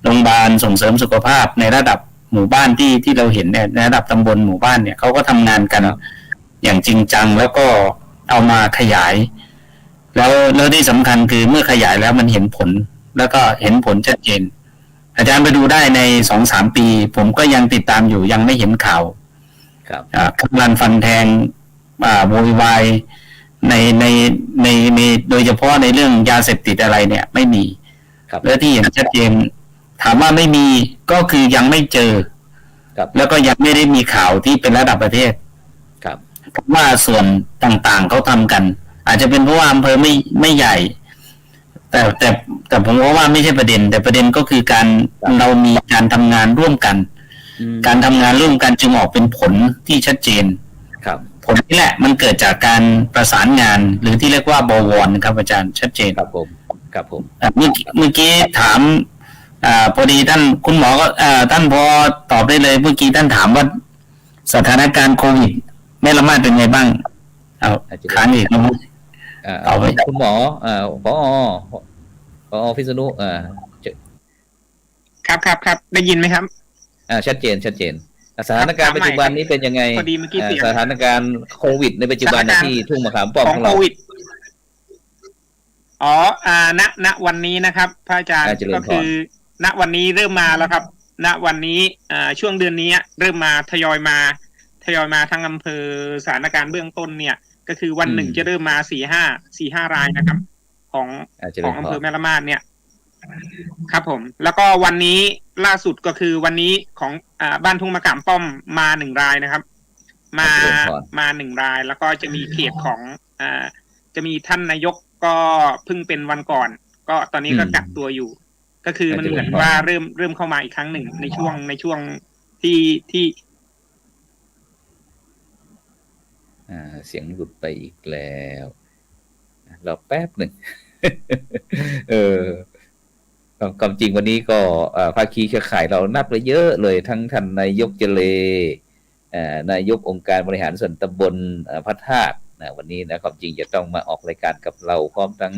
โรงพยาบาลส่งเสริมสุขภาพในระดับหมู่บ้านที่เราเห็นเนี่ยในระดับตำบลหมู่บ้านเนี่ยเขาก็ทำงานกันอย่างจริงจังแล้วก็เอามาขยายแล้วที่สำคัญคือเมื่อขยายแล้วมันเห็นผลแล้วก็เห็นผลชัดเจนอาจารย์ไปดูได้ใน 2-3 ปีผมก็ยังติดตามอยู่ยังไม่เห็นข่าวขับรันฟันแทงโวยวายในโดยเฉพาะในเรื่องยาเสพติดอะไรเนี่ยไม่มีและที่เห็นชัดเจนถามว่าไม่มีก็คือยังไม่เจอแล้วก็ยังไม่ได้มีข่าวที่เป็นระดับประเทศเพราะว่าส่วนต่างๆเขาทำกันอาจจะเป็นเพราะว่าอำเภอไม่ใหญ่แต่ผมว่าไม่ใช่ประเด็นแต่ประเด็นก็คือการเรามีการทำงานร่วมกันการทำงานร่วมกันจึงออกเป็นผลที่ชัดเจนผลนี่แหละมันเกิดจากการประสานงานหรือที่เรียกว่าบวรครับอาจารย์ชัดเจนครับผมเมื่อกี้ถามพอดีท่านคุณหมอก็ท่านพอตอบได้เลยเมื่อกี้ท่านถามว่าสถานการณ์โควิดแม่ละมาดเป็นไงบ้างค้างอีกนะต่อไปคุณหมอผอพิษณุครับได้ยินไหมครับชัดเจนสถานการณ์ปัจจุบันนี้เป็นยังไงสถานการณ์โควิดในปัจจุบันที่ทุ่งมะขามป้อมของเราณวันนี้นะครับพระอาจารย์ก็คือณวันนี้เริ่มมาแล้วครับณวันนี้ช่วงเดือนนี้เริ่มมาทยอยมาทั้งอำเภอสถานการณ์เบื้องต้นเนี่ยก็คือวันหนึ่งจะเริ่มมา4-5 รายนะครับของอำเภอแม่ละมาดเนี่ยครับผมแล้วก็วันนี้ล่าสุดก็คือวันนี้ของบ้านทุ่งมะขามป้อมมา1 รายนะครับมา1 รายแล้วก็จะมีเขตของจะมีท่านนายกก็เพิ่งเป็นวันก่อนก็ตอนนี้ก็กักตัวอยู่ก็คือมันเหมือนว่าเริ่มเข้ามาอีกครั้งหนึ่งในช่วงที่เสียงหลุดไปอีกแล้วรอแป๊บหนึ่งความจริงวันนี้ก็ภาคีเครือข่ายเรานับไปเยอะเลยทั้งท่านนายกเจเลนายกองค์การบริหารส่วนตำบลพระธาตุวันนี้นะความจริงจะต้องมาออกรายการกับเราพร้อมทั้ง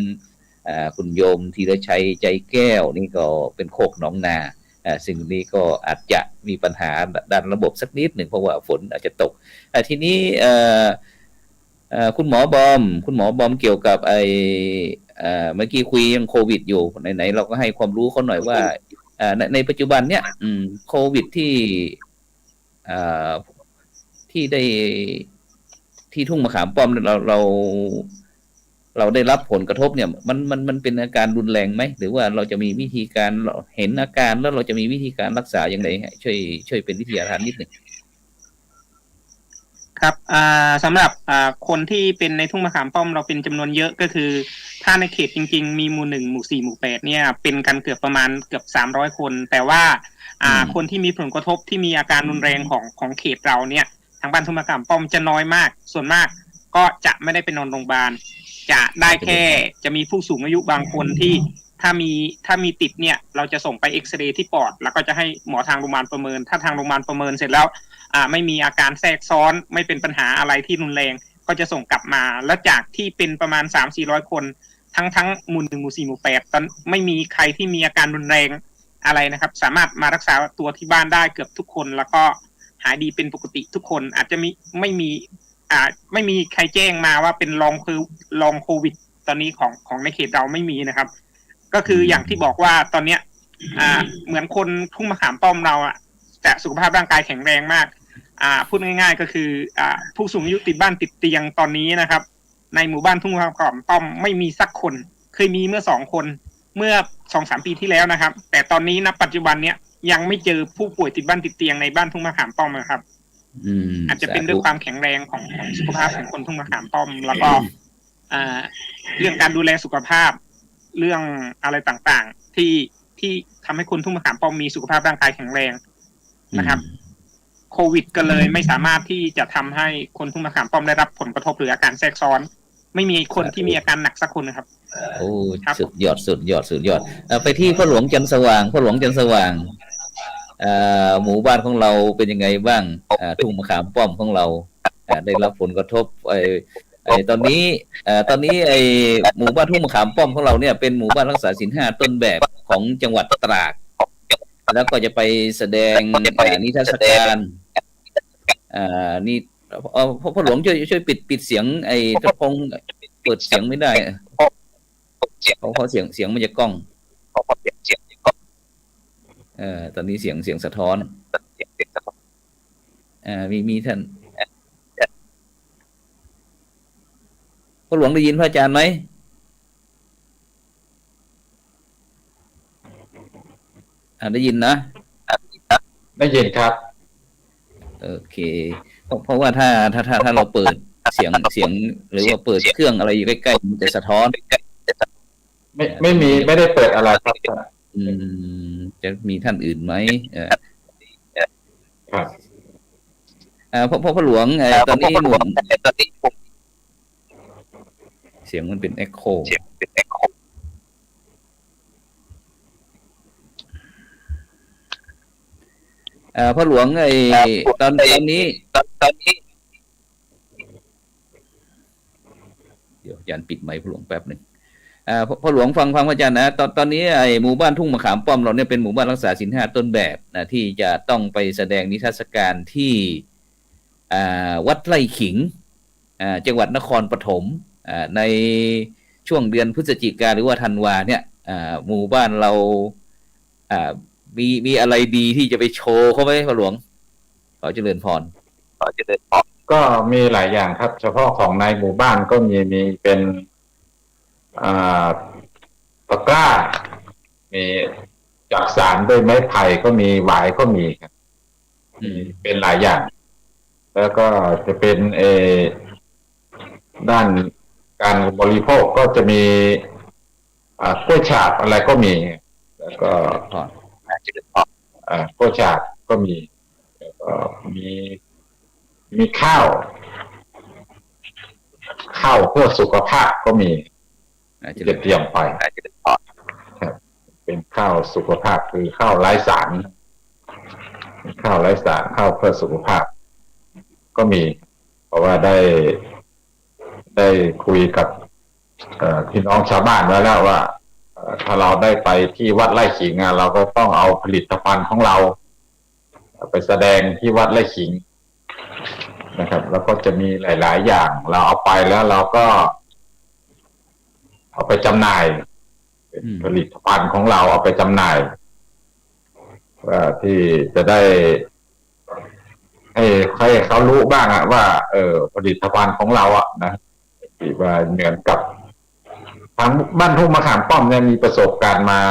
คุณโยมธีรชัยใจแก้วนี่ก็เป็นโคกหนองนาสิ่งนี้ก็อาจจะมีปัญหาด้านระบบสักนิดหนึ่งเพราะว่าฝนอาจจะตกทีนี้คุณหมอบอมเกี่ยวกับเมื่อกี้คุยยังโควิดอยู่ไหนๆเราก็ให้ความรู้เขาหน่อยว่าในปัจจุบันเนี่ยโควิดที่ได้ที่ทุ่งมะขามป้อมเรา เราได้รับผลกระทบเนี่ยมันเป็นอาการรุนแรงไหมหรือว่าเราจะมีวิธีการเห็นอาการแล้วเราจะมีวิธีการรักษาอย่างไรช่วยเป็นวิทยาทานนิดหนึ่งครับสำหรับคนที่เป็นในทุ่งมะขามป้อมเราเป็นจำนวนเยอะก็คือถ้าในเขตจริงๆมีหมู่1หมู่4หมู่8เนี่ยเป็นกันประมาณเกือบ300คนแต่ว่าคนที่มีผลกระทบที่มีอาการรุนแรงของเขตเราเนี่ยทางบ้านทุ่งมะขามป้อมจะน้อยมากส่วนมากก็จะไม่ได้ไปนอนโรงพยาบาลจะได้แค่จะมีผู้สูงอายุบางคนที่ถ้ามีติดเนี่ยเราจะส่งไปเอ็กซเรย์ที่ปอดแล้วก็จะให้หมอทางโรงพยาบาลประเมินถ้าทางโรงพยาบาลประเมินเสร็จแล้วไม่มีอาการแทรกซ้อนไม่เป็นปัญหาอะไรที่รุนแรงก็จะส่งกลับมาแล้วจากที่เป็นประมาณ 300-400 คนทั้งหมู่1หมู่4หมู่8ตอนไม่มีใครที่มีอาการรุนแรงอะไรนะครับสามารถมารักษาตัวที่บ้านได้เกือบทุกคนแล้วก็หายดีเป็นปกติทุกคนอาจจะไม่มีใครแจ้งมาว่าเป็นลองโควิดตอนนี้ของในเขตเราไม่มีนะครับก็คืออย่างที่บอกว่าตอนเนี้ยเหมือนคนทุ่งมะขามป้อมเราแต่สุขภาพร่างกายแข็งแรงมากพูดง่ายๆก็คือผู้สูงอายุติดบ้านติดเตียงตอนนี้นะครับในหมู่บ้านทุ่งมะขามป้อมไม่มีสักคนเคยมีเมื่อ2 คนเมื่อ 2-3 ปีที่แล้วนะครับแต่ตอนนี้ณปัจจุบันเนี้ยยังไม่เจอผู้ป่วยติดบ้านติดเตียงในบ้านทุ่งมะขามป้อมนะครับอาจจะเป็นด้วยความแข็งแรงของสุขภาพของคนทุ่งมะขามป้อมแล้วก็เรื่องการดูแลสุขภาพเรื่องอะไรต่างๆที่ทำให้คนทุ่งมะขามป้อมมีสุขภาพร่างกายแข็งแรงนะครับโควิดก็เลยไม่สามารถที่จะทำให้คนทุ่งมะขามป้อมได้รับผลกระทบหรืออาการแทรกซ้อนไม่มีคนที่มีอาการหนักสักคนนะครับโอ้สุดยอดไปที่พ่อหลวงจันทร์สว่างหมู่บ้านของเราเป็นยังไงบ้างทุ่งมะขามป้อมของเราได้รับผลกระทบตอนนี้หมู่บ้านทุ่งมะขามป้อมของเราเนี่ยเป็นหมู่บ้านรักษาศีล5ต้นแบบของจังหวัดตราดแล้วก็จะไปแสดงนิทรรศการนี่พ่อหลวงช่วยปิดเสียงตะพงเปิดเสียงไม่ได้เพราะเสียงมันจะก้องตอนนี้เสียงสะท้อนมีท่านพ่อหลวงได้ยินพระอาจารย์ไหมได้ยินนะได้ยินครับโอเคเพราะว่าถ้าเราเปิดเสียงหรือว่าเปิดเครื่องอะไรอยู่ใกล้ๆมันจะสะท้อนไม่ได้เปิดอะไรครับจะมีท่านอื่นไหมครับพ่อหลวงตอนนี้เสียงมันเป็นเอ็กโคพ่อหลวงตอนนี้เดี๋ยวอาจารย์ปิดไมค์พ่อหลวงแป๊บหนึ่งพ่อหลวงฟังพระอาจารย์นะตอนนี้หมู่บ้านทุ่งมะขามป้อมเราเนี่ยเป็นหมู่บ้านรักษาศีล5ต้นแบบนะที่จะต้องไปแสดงนิทรรศการที่วัดไร่ขิงจังหวัดนครปฐมในช่วงเดือนพฤศจิกาหรือว่าธันวาเนี่ยหมู่บ้านเรามีอะไรดีที่จะไปโชว์เขาไหมพ่อหลวงขอเจริญพรก็มีหลายอย่างครับเฉพาะของในหมู่บ้านก็มีเป็นตะกร้ามีจักสานด้วยไม้ไผ่ก็มีหวายก็มีครับเป็นหลายอย่างแล้วก็จะเป็นด้านการบริโภคก็จะมีกล้วยฉาบอะไรก็มีแล้วก็กล้วยฉาบก็มีแล้วก็มีข้าวเพื่อสุขภาพก็มีจะเตรียมไปเป็นข้าวสุขภาพคือข้าวไร้สารข้าวเพื่อสุขภาพก็มีเพราะว่าได้คุยกับพี่น้องชาวบ้านไว้แล้วว่าถ้าเราได้ไปที่วัดไร่ขิงเราก็ต้องเอาผลิตภัณฑ์ของเราไปแสดงที่วัดไร่ขิงนะครับแล้วก็จะมีหลายๆอย่างเราเอาไปแล้วเราก็เอาไปจำหน่ายผลิตภัณฑ์ของเราเอาไปจำหน่ายที่จะได้ให้เขารู้บ้างว่าผลิตภัณฑ์ของเรานะที่ว่าเหมือนกับ ทางบ้านทุ่งมะขามป้อมเนี่ยมีประสบการณ์มา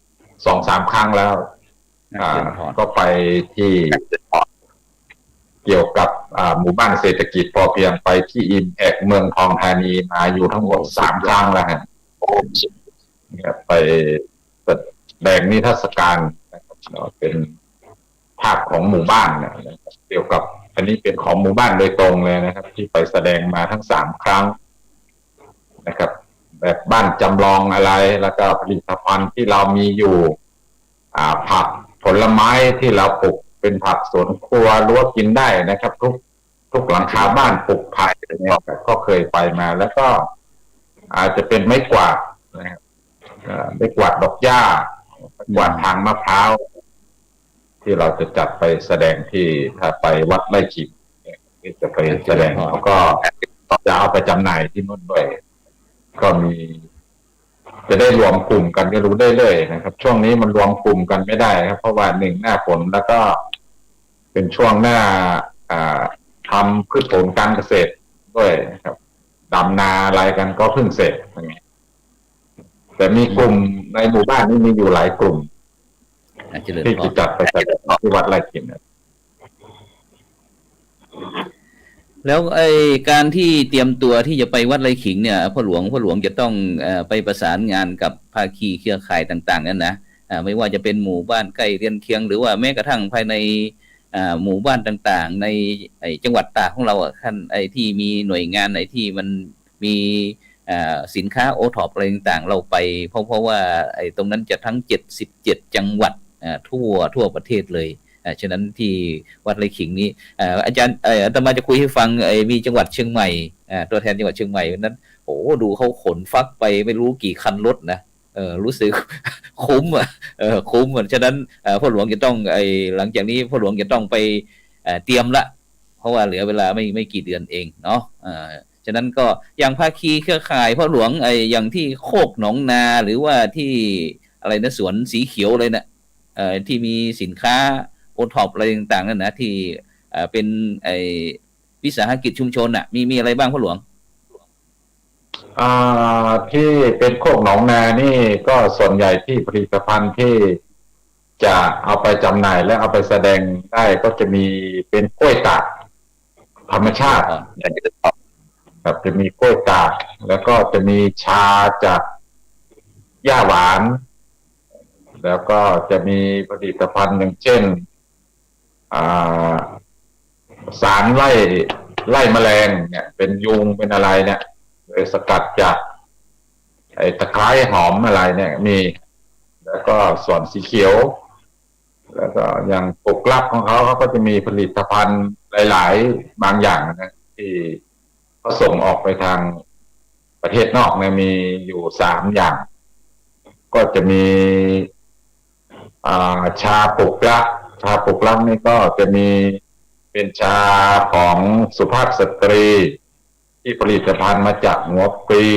2-3 ครั้งแล้วก็ไปที่เกี่ยวกับหมู่บ้านเศรษฐกิจพอเพียงไปที่อิมแพกเมืองทองธานีมาอยู่ทั้งหมด3 ครั้งแล้วฮะไปแสดงนิทรรศการเป็นภาพของหมู่บ้านนะเกี่ยวกับอันนี้เป็นของหมู่บ้านโดยตรงเลยนะครับ ที่ไปแสดงมาทั้ง3 ครั้งนะครับแบบบ้านจำลองอะไรแล้วก็ผลิตภัณฑ์ที่เรามีอยู่ผักผลไม้ที่เราปลูกเป็นผักสวนครัวรั้วกินได้นะครับ ทุกหลังคาบ้านปลูกผักเนี่ยก็เคยไปมาแล้วก็อาจจะเป็นไม้กวาดนะครับไม้กวาดดอกหญ้าไม้กวาดทางมะพร้าวที่เราจะจัดไปแสดงที่ถ้าไปวัดไร่ขิงที่จะไปแสดงเขาก็จะเอาไปจำหน่ายที่นู่นด้วยก็มีจะได้รวมกลุ่มกันก็รู้ได้เลยนะครับช่วงนี้มันรวมกลุ่มกันไม่ได้ครับเพราะว่า1 หน้าฝนแล้วก็เป็นช่วงหน้าทำพืชผลการเกษตรด้วยครับดำนาอะไรกันก็เพิ่งเสร็จอย่างเงี้ยแต่มีกลุ่มในหมู่บ้านนี้มีอยู่หลายกลุ่มที่จะจัดไปที่วัดไร่ขิงนะแล้วการที่เตรียมตัวที่จะไปวัดไร่ขิงเนี่ยพ่อหลวงจะต้องไปประสานงานกับภาคีเครือข่ายต่างๆนั่นนะไม่ว่าจะเป็นหมู่บ้านใกล้เรือนเคียงหรือว่าแม้กระทั่งภายในหมู่บ้านต่างๆในจังหวัดตากของเราท่านที่มีหน่วยงานที่มันมีสินค้าโอท็อปอะไรต่างๆเราไปเพราะว่าตรงนั้นจะทั้ง77 จังหวัดทั่วประเทศเลยฉะนั้นที่วัดไร่ขิงนี้อาจารย์อาตมาจะคุยให้ฟังมีจังหวัดเชียงใหม่ตัวแทนจังหวัดเชียงใหม่นั้นโอ้ดูเขาขนฟักไปไม่รู้กี่คันรถนะรู้สึกคุ้มคุ้มฉะนั้นพ่อหลวงจะต้องหลังจากนี้พ่อหลวงจะต้องไปเตรียมละเพราะว่าเหลือเวลาไม่กี่เดือนเองเนาะฉะนั้นก็อย่างภาคีเครือข่ายพ่อหลวงอย่างที่โคกหนองนาหรือว่าที่อะไรนะสวนสีเขียวเลยนะที่มีสินค้าโอท็อปอะไรต่างๆนั่นนะที่เป็นวิสาหกิจชุมชนมีอะไรบ้างพ่อหลวงที่เป็นโคกหนองนานี่ก็ส่วนใหญ่ที่ผลิตภัณฑ์ที่จะเอาไปจำหน่ายและเอาไปแสดงได้ก็จะมีเป็นกล้วยตากธรรมชาติครับจะมีกล้วยตากแล้วก็จะมีชาจากหญ้าหวานแล้วก็จะมีผลิตภัณฑ์อย่างเช่นสารไล่แมลงเนี่ยเป็นยุงเป็นอะไรเนี่ยโดยสกัดจากตะไคร้หอมอะไรเนี่ยมีแล้วก็ส่วนสีเขียวแล้วก็อย่างปกลับของเขาก็จะมีผลิตภัณฑ์หลายๆบางอย่างนะที่เขาส่งออกไปทางประเทศนอกเนี่ยมีอยู่3 อย่างก็จะมีชาปกลักนี่ก็จะมีเป็นชาของสุภาพสตรีที่ผลิตภัณฑ์มาจากหัวปลี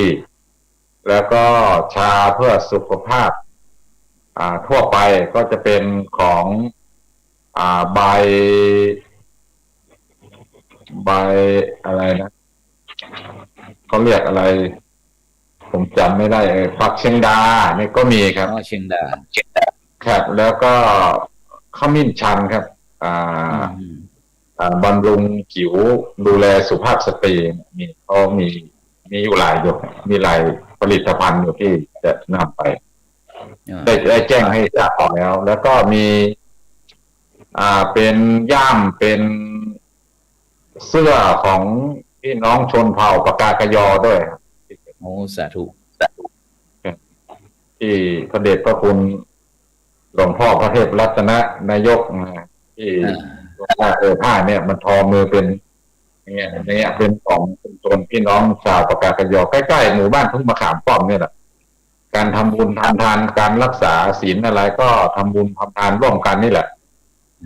แล้วก็ชาเพื่อสุขภาพทั่วไปก็จะเป็นของใบอะไรนะเขาเรียกอะไรผมจำไม่ได้ฝักเชียงดาเนี่ยก็มีครับเชียงดาครับแล้วก็ขมิ้นชันครับบำรุงผิวดูแลสุภาพสตรีมีอยู่หลายมีหลายผลิตภัณฑ์อยู่ที่จะนำไปได้แจ้งให้ทราบแล้วก็มีเป็นย่ามเป็นเสื้อของพี่น้องชนเผ่าปากากยอด้วยโอ้สาธุที่พระเดชพระคุณหลวงพ่อพระเทพรัตนนายกที่ผ้าเนี่ยมันทอมือเป็นอย่างเงี้ยเป็นของชุมชนพี่น้องชาวปากากยอใกล้ๆหมู่บ้านทุ่งมะขามป้อมเนี่ยแหละการทำบุญทำทานการรักษาศีลอะไรก็ทำบุญทำทานร่วมกันนี่แหละ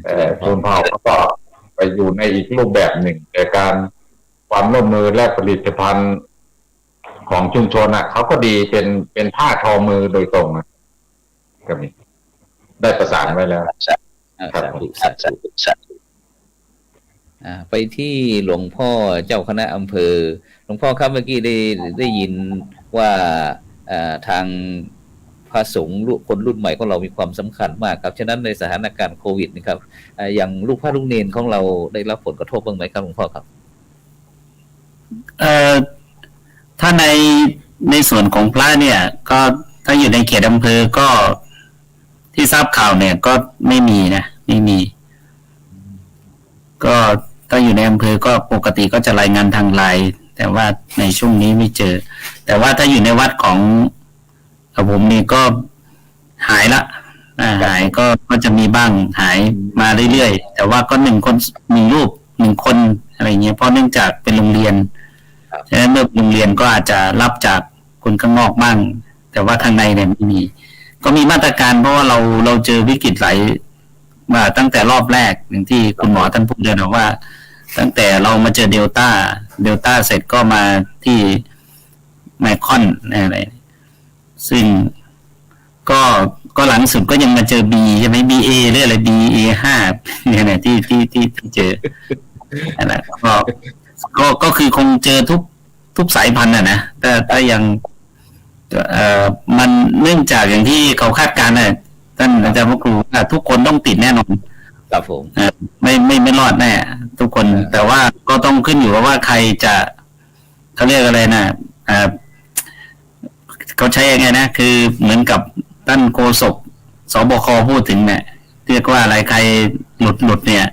แต่ชนเผ่าก็ไปอยู่ในอีกรูปแบบหนึ่งแต่การความร่วมมือและผลิตภัณฑ์ของชุมชนเขาก็ดีเป็นผ้าทอมือโดยตรงก็มีได้ประสานไว้แล้วไปที่หลวงพ่อเจ้าคณะอำเภอหลวงพ่อครับเมื่อกี้ได้ยิน ว่าทางพระสงฆ์คนรุ่นใหม่ของเรามีความสำคัญมากครับฉะนั้นในสถานการณ์โควิดนะครับอย่างลูกพระลูกเนนของเราได้รับผลกระทบบ้างไหมครับหลวงพ่อครับถ้าในส่วนของพระเนี่ยก็ถ้าอยู่ในเขตอำเภอก็ที่ทราบข่าวเนี่ยก็ไม่มีนะไม่มีก็ถ้าอยู่ในอำเภอก็ปกติก็จะรายงานทางไลน์แต่ว่าในช่วงนี้ไม่เจอแต่ว่าถ้าอยู่ในวัดของผมนี่ก็หายละหายก็จะมีบ้างหายมาเรื่อยๆแต่ว่าก็1 คน 1 รูป 1 คนอะไรเงี้ยเพราะเนื่องจากเป็นโรงเรียนฉะนั้นเมื่อโรงเรียนก็อาจจะรับจากคนข้างนอกบ้างแต่ว่าข้างในเนี่ยไม่มีก็มีมาตรการเพราะว่าเราเจอวิกฤตหลายมาตั้งแต่รอบแรกอย่างที่คุณหมอท่านพูดเลยนะว่าตั้งแต่เรามาเจอเดลต้าเสร็จก็มาที่ไมครอนอะไรซึ่งก็หลังสุดก็ยังมาเจอ B ใช่ไหม BA หรืออะไร BA5 เนี่ยนะที่เจออะไรก็คือคงเจอทุกสายพันธุ์นะแต่ยังมันเนื่องจากอย่างที่เขาคาดการณ์นะท่านอาจารย์พระครูว่าทุกคนต้องติดแน่นอนครับผมไม่รอดแน่ทุกคนแต่ว่าก็ต้องขึ้นอยู่กับว่าใครจะเขาเรียกอะไรนะเขาใช้ยังไงนะคือเหมือนกับท่านโฆษกสบคพูดถึงเนี่ยเรียกว่าอะไรใครหลุดเนี่ย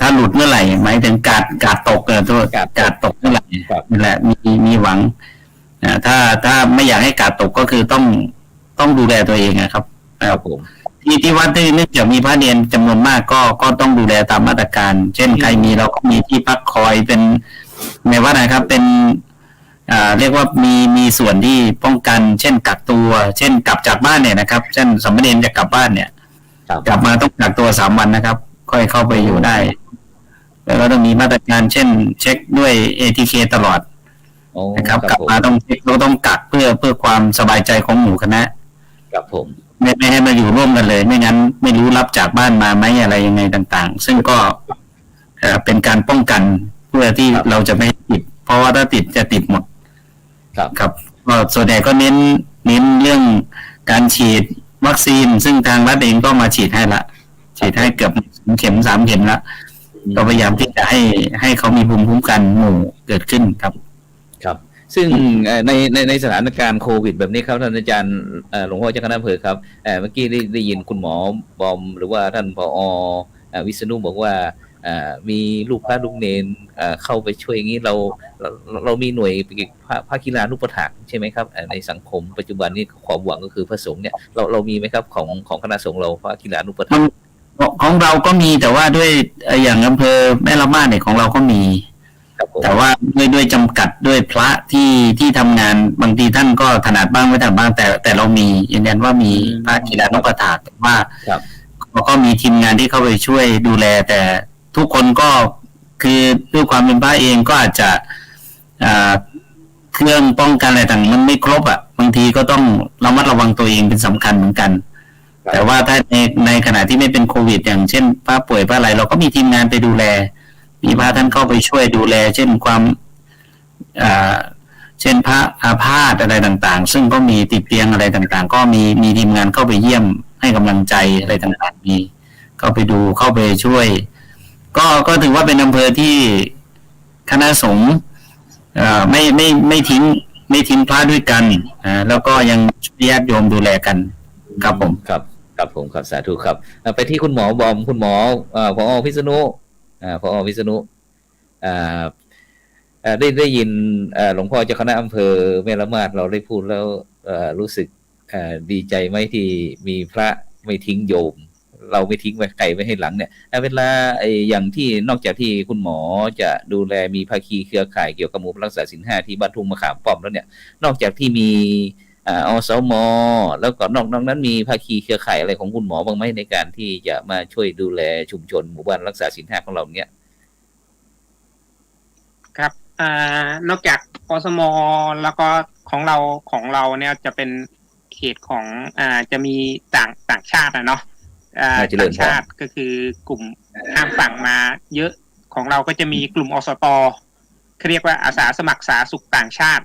ถ้าหลุดเมื่อไหร่หมายถึงกาดตกตัวกาดตกเมื่อไหร่นี่แหละมีหวังถ้าไม่อยากให้กาดตกก็คือต้องดูแลตัวเองนะครับครับผมที่วัดที่เนื่องจากมีพระเนรจำนวนมากก็ต้องดูแลตามมาตรการเช่นใครมีเราก็มีที่พักคอยเป็นในวัดนะครับเป็นเรียกว่ามีส่วนที่ป้องกันเช่นกักตัวเช่นกลับจากบ้านเนี่ยนะครับเช่นสามเณรจะกลับบ้านเนี่ยกลับมาต้องกักตัว3 วันนะครับค่อยเข้าไปอยู่ได้แล้วก็ต้องมีมาตรการเช่นเช็คด้วย ATK ตลอดนะครับกลับมาต้องเช็คต้องกักเพื่อความสบายใจของหมู่คณะครับผมไม่ให้มาอยู่ร่วมกันเลยไม่งั้นไม่รู้รับจากบ้านมาไหมอะไรยังไงต่างๆซึ่งก็เป็นการป้องกันเพื่อที่เราจะไม่ติดเพราะว่าถ้าติดจะติดหมดครับก็ส่วนใหญ่ก็เน้นเรื่องการฉีดวัคซีนซึ่งทางรัฐเองก็มาฉีดให้เกือบ3 เข็มละก็พยายามที่จะให้เขามีภูมิคุ้มกันหมู่เกิดขึ้นครับซึ่งในสถานการณ์โควิดแบบนี้ครับท่านอาจารย์หลวงพ่อเจ้าคณะอำเภอครับเมื่อกี้ได้ยินคุณหมอบอมหรือว่าท่านผอ.วิษณุบอกว่ามีลูกพระลูกเนนเข้าไปช่วยอย่างนี้เรามีหน่วยภาคีรานุปถัมภ์ใช่ไหมครับในสังคมปัจจุบันนี้ความหวังก็คือพระสงฆ์เนี่ยเรามีไหมครับของคณะสงฆ์เราภาคีรานุปถัมภ์ของเราก็มีแต่ว่าด้วยอย่างอำเภอแม่ละมาดเนี่ยของเราก็มีแต่ว่าด้วยจำกัดด้วยพระที่ทำงานบางทีท่านก็ถนัดบ้างไม่ถนัดบ้างแต่เรามียืนยันว่ามีภาคีรานุปถัมภ์ว่าก็มีทีมงานที่เข้าไปช่วยดูแลแต่ทุกคนก็คือด้วยความเป็นพระเองก็อาจจะเครื่องป้องกันอะไรต่างมันไม่ครบอ่ะบางทีก็ต้องระมัดระวังตัวเองเป็นสำคัญเหมือนกันแต่ว่าถ้าในขณะที่ไม่เป็นโควิดอย่างเช่นพระป่วยพระอะไรเราก็มีทีมงานไปดูแลมีพระท่านเข้าไปช่วยดูแลเช่นความเช่นพระอาพาธอะไรต่างๆซึ่งก็มีติดเตียงอะไรต่างๆก็มีทีมงานเข้าไปเยี่ยมให้กำลังใจอะไรต่างๆมีเข้าไปดูเข้าไปช่วยก็ถือว่าเป็นอำเภอที่คณะสงฆ์ไม่ทิ้งพระด้วยกันแล้วก็ยังญาติโยมดูแลกันครับผมครับผมครับสาธุครับไปที่คุณหมอบอมคุณหมอผอ.วิษณุผอ.วิษณุได้ยินหลวงพ่อเจ้าคณะอำเภอแม่ละมาดเราได้พูดแล้วรู้สึกดีใจไหมที่มีพระไม่ทิ้งโยมเราไม่ทิ้งไว้ไก่ไว้ให้หลังเนี่ยเวลาอย่างที่นอกจากที่คุณหมอจะดูแลมีภาคีเครือข่ายเกี่ยวกับหมู่รักษาศีล 5ที่บ้านทุ่งมะขามป้อมแล้วเนี่ยนอกจากที่มีอสม.แล้วก็นอกนั้นมีภาคีเครือข่ายอะไรของคุณหมอบ้างไหมในการที่จะมาช่วยดูแลชุมชนหมู่บ้านรักษาศีล 5ของเราเนี่ยครับนอกจากอสม.แล้วก็ของเราเนี่ยจะเป็นเขตของจะมีต่างชาติเนาะต่างชาติก็คือกลุ่มข้ามฝั่งมาเยอะของเราก็จะมีกลุ่มอสต.เขาเรียกว่าอาสาสมัครสาธารณสุขต่างชาติ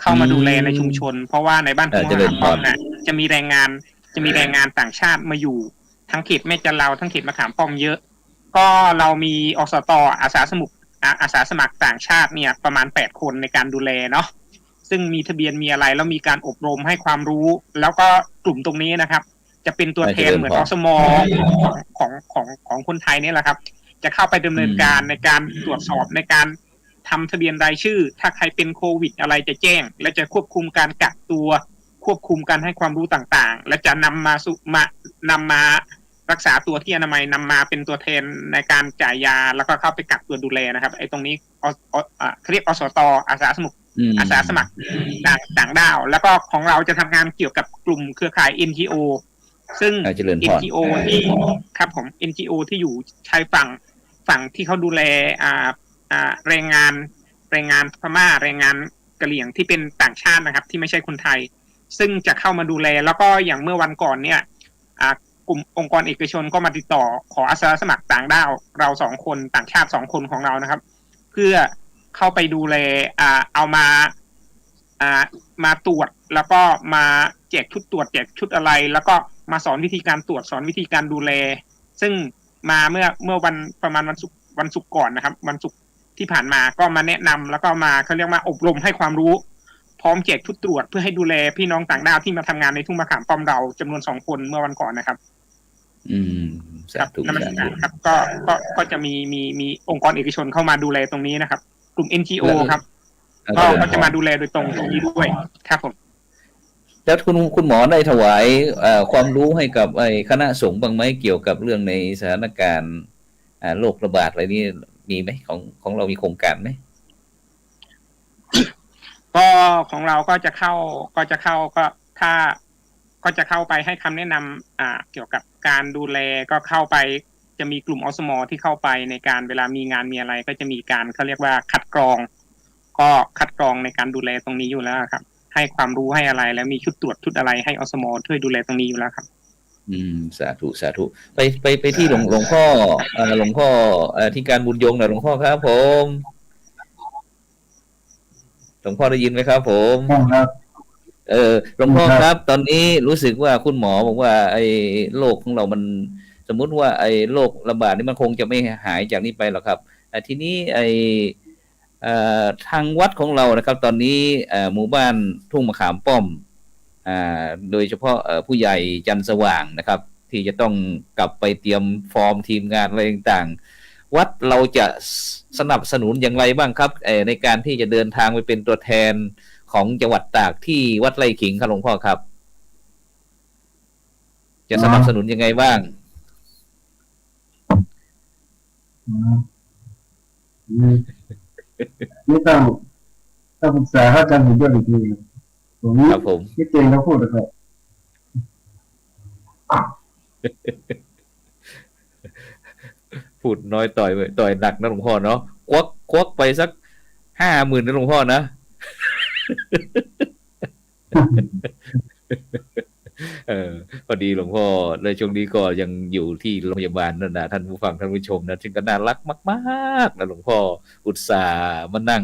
เข้ามาดูแลในชุมชน เพราะว่าในบ้านทุ่งมหาป้อมเนี่ยจะมีแรงงานต่างชาติมาอยู่ทั้งเขตแม่จันเราทั้งเขตมะขามป้อมเยอะก็เรามีอสต.อาสาสมัครต่างชาติเนี่ยประมาณ8คนในการดูแลเนาะซึ่งมีทะเบียนมีอะไรแล้วมีการอบรมให้ความรู้แล้วก็กลุ่มตรงนี้นะครับจะเป็นตัวแทนเหมือนอสม.ของคนไทยนี่แหละครับจะเข้าไปดำเนินการในการตรวจสอบในการทำทะเบียนรายชื่อถ้าใครเป็นโควิดอะไรจะแจ้งและจะควบคุมการกักตัวควบคุมการให้ความรู้ต่างๆและจะนำมารักษาตัวที่อนามัยนำมาเป็นตัวแทนในการจ่ายยาแล้วก็เข้าไปกักตัวดูแลนะครับไอ้ตรงนี้เขาเรียกอสต.อาสาสมัครต่างด้าวแล้วก็ของเราจะทำงานเกี่ยวกับกลุ่มเครือข่าย NGO ซึ่ง NGO ที่ครับผม NGO ที่อยู่ชายฝั่งที่เขาดูแลแรงงานพม่าแรงงานกะเหรี่ยงที่เป็นต่างชาตินะครับที่ไม่ใช่คนไทยซึ่งจะเข้ามาดูแลแล้วก็อย่างเมื่อวันก่อนเนี่ยกลุ่มองค์กรเอกชนก็มาติดต่อขออาสาสมัครต่างด้าวเรา2คนต่างชาติ2คนของเรานะครับเพื่อเข้าไปดูแลเอามาตรวจแล้วก็มาแจกชุดตรวจแจกชุดอะไรแล้วก็มาสอนวิธีการตรวจสอนวิธีการดูแลซึ่งมาเมื่อวันประมาณวันศุกร์ก่อนนะครับวันศุกร์ที่ผ่านมาก็มาแนะนำแล้วก็มาเขาเรียกว่าอบรมให้ความรู้พร้อมแจกชุดตรวจเพื่อให้ดูแลพี่น้องต่างด้าวที่มาทำงานในทุ่งมะขามป้อมเราจำนวน2คนเมื่อวันก่อนนะครับครับนมัสการครับก็จะมีองค์กรเอกชนเข้ามาดูแลตรงนี้นะครับกลุ่ม NGO ครับก็จะมาดูแลโดยตรงตรงนี้ด้วยครับผมแล้วคุณหมอได้ถวายความรู้ให้กับคณะสงฆ์บ้างไหมเกี่ยวกับเรื่องในสถานการณ์โรคระบาดอะไรนี้มีไหมของเรามีโครงการไหมก็ของเราก็จะเข้าก็ถ้าก็จะเข้าไปให้คำแนะนำเกี่ยวกับการดูแลก็เข้าไปจะมีกลุ่มอสม.ที่เข้าไปในการเวลามีงานมีอะไรก็จะมีการเขาเรียกว่าคัดกรองในการดูแลตรงนี้อยู่แล้วครับให้ความรู้ให้อะไรแล้วมีชุดตรวจชุดอะไรให้อสม.ช่วยดูแลตรงนี้อยู่แล้วครับสาธุไปที่หลวงพ่อที่การบุญยงหน่อยหลวงพ่อครับผมหลวงพ่อได้ยินไหมครับผมหลวงพ่อครับตอนนี้รู้สึกว่าคุณหมอบอกว่าไอ้โรคของเรามันสมมุติว่าไอ้โรคระบาดนี่มันคงจะไม่หายจากนี้ไปหรอกครับทีนี้ไอ้ทางวัดของเรานะครับตอนนี้หมู่บ้านทุ่งมะขามป้อมโดยเฉพาะผู้ใหญ่จันทร์สว่างนะครับที่จะต้องกลับไปเตรียมฟอร์มทีมงานอะไรต่างๆวัดเราจะสนับสนุนอย่างไรบ้างครับในการที่จะเดินทางไปเป็นตัวแทนของจังหวัดตากที่วัดไร่ขิงครับหลวงพ่อครับจะสนับสนุนยังไงบ้างนี่ต้องปรึกษาเขาจำอยู่ด้วยอีกทีผมคิดเองเขาพูดเลยครับพูดน้อยต่อยหนักนะหลวงพ่อเนาะควักไปสัก50,000นะหลวงพ่อนะพอดีหลวงพ่อในช่วงนี้ก็ยังอยู่ที่โรงพยาบาลนั่นนะท่านผู้ฟังท่านผู้ชมนะซึ่งก็น่ารักมากๆนะหลวงพ่ออุตส่าห์มานั่ง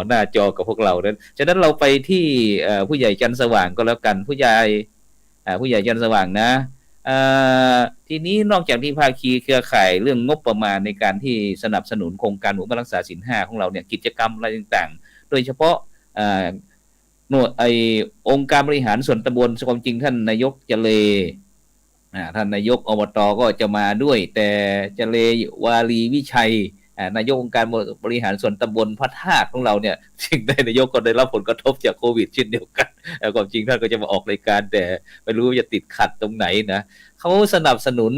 หน้าจอกับพวกเรานั้นฉะนั้นเราไปที่ผู้ใหญ่จันทร์สว่างก็แล้วกันผู้ใหญ่จันทร์สว่างนะทีนี้นอกจากที่ภาคีเครือข่ายเรื่องงบประมาณในการที่สนับสนุนโครงการหมู่บ้านรักษาศีล 5ของเราเนี่ยกิจกรรมอะไรต่างๆโดยเฉพาะหน่วยองค์การบริหารส่วนตำบลความจริงท่านนายกเจเลท่านนายกอบต.ก็จะมาด้วยแต่เจเลวารีวิชัยนายกองค์การบริหารส่วนตำบลพระธาตุของเราเนี่ยสิ่งใดนายกก็ได้รับผลกระทบจากโควิดเช่นเดียวกันความจริงท่านก็จะมาออกรายการแต่ไม่รู้จะติดขัดตรงไหนนะเขาสนับสนุน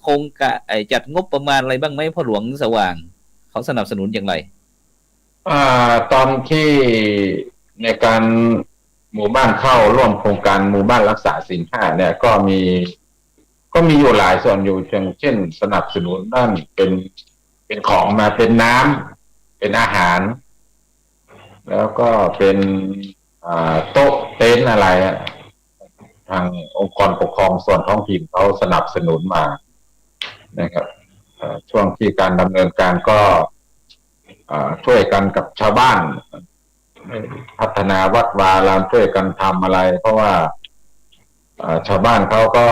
โครงการจัดงบประมาณอะไรบ้างไหมพ่อหลวงสว่างเขาสนับสนุนอย่างไรตอนที่ในการหมู่บ้านเข้าร่วมโครงการหมู่บ้านรักษาศีล 5เนี่ยก็มีอยู่หลายส่วนอยู่เช่นสนับสนุนด้านเป็นของมาเป็นน้ำเป็นอาหารแล้วก็เป็นโต๊ะเต็นท์อะไรทางองค์กรปกครองส่วนท้องถิ่นเขาสนับสนุนมานะครับช่วงที่การดำเนินการก็ช่วยกันกับชาวบ้าน พัฒนาวัดวาอารามช่วยกันทำอะไร เพราะว่าชาวบ้านเขาก็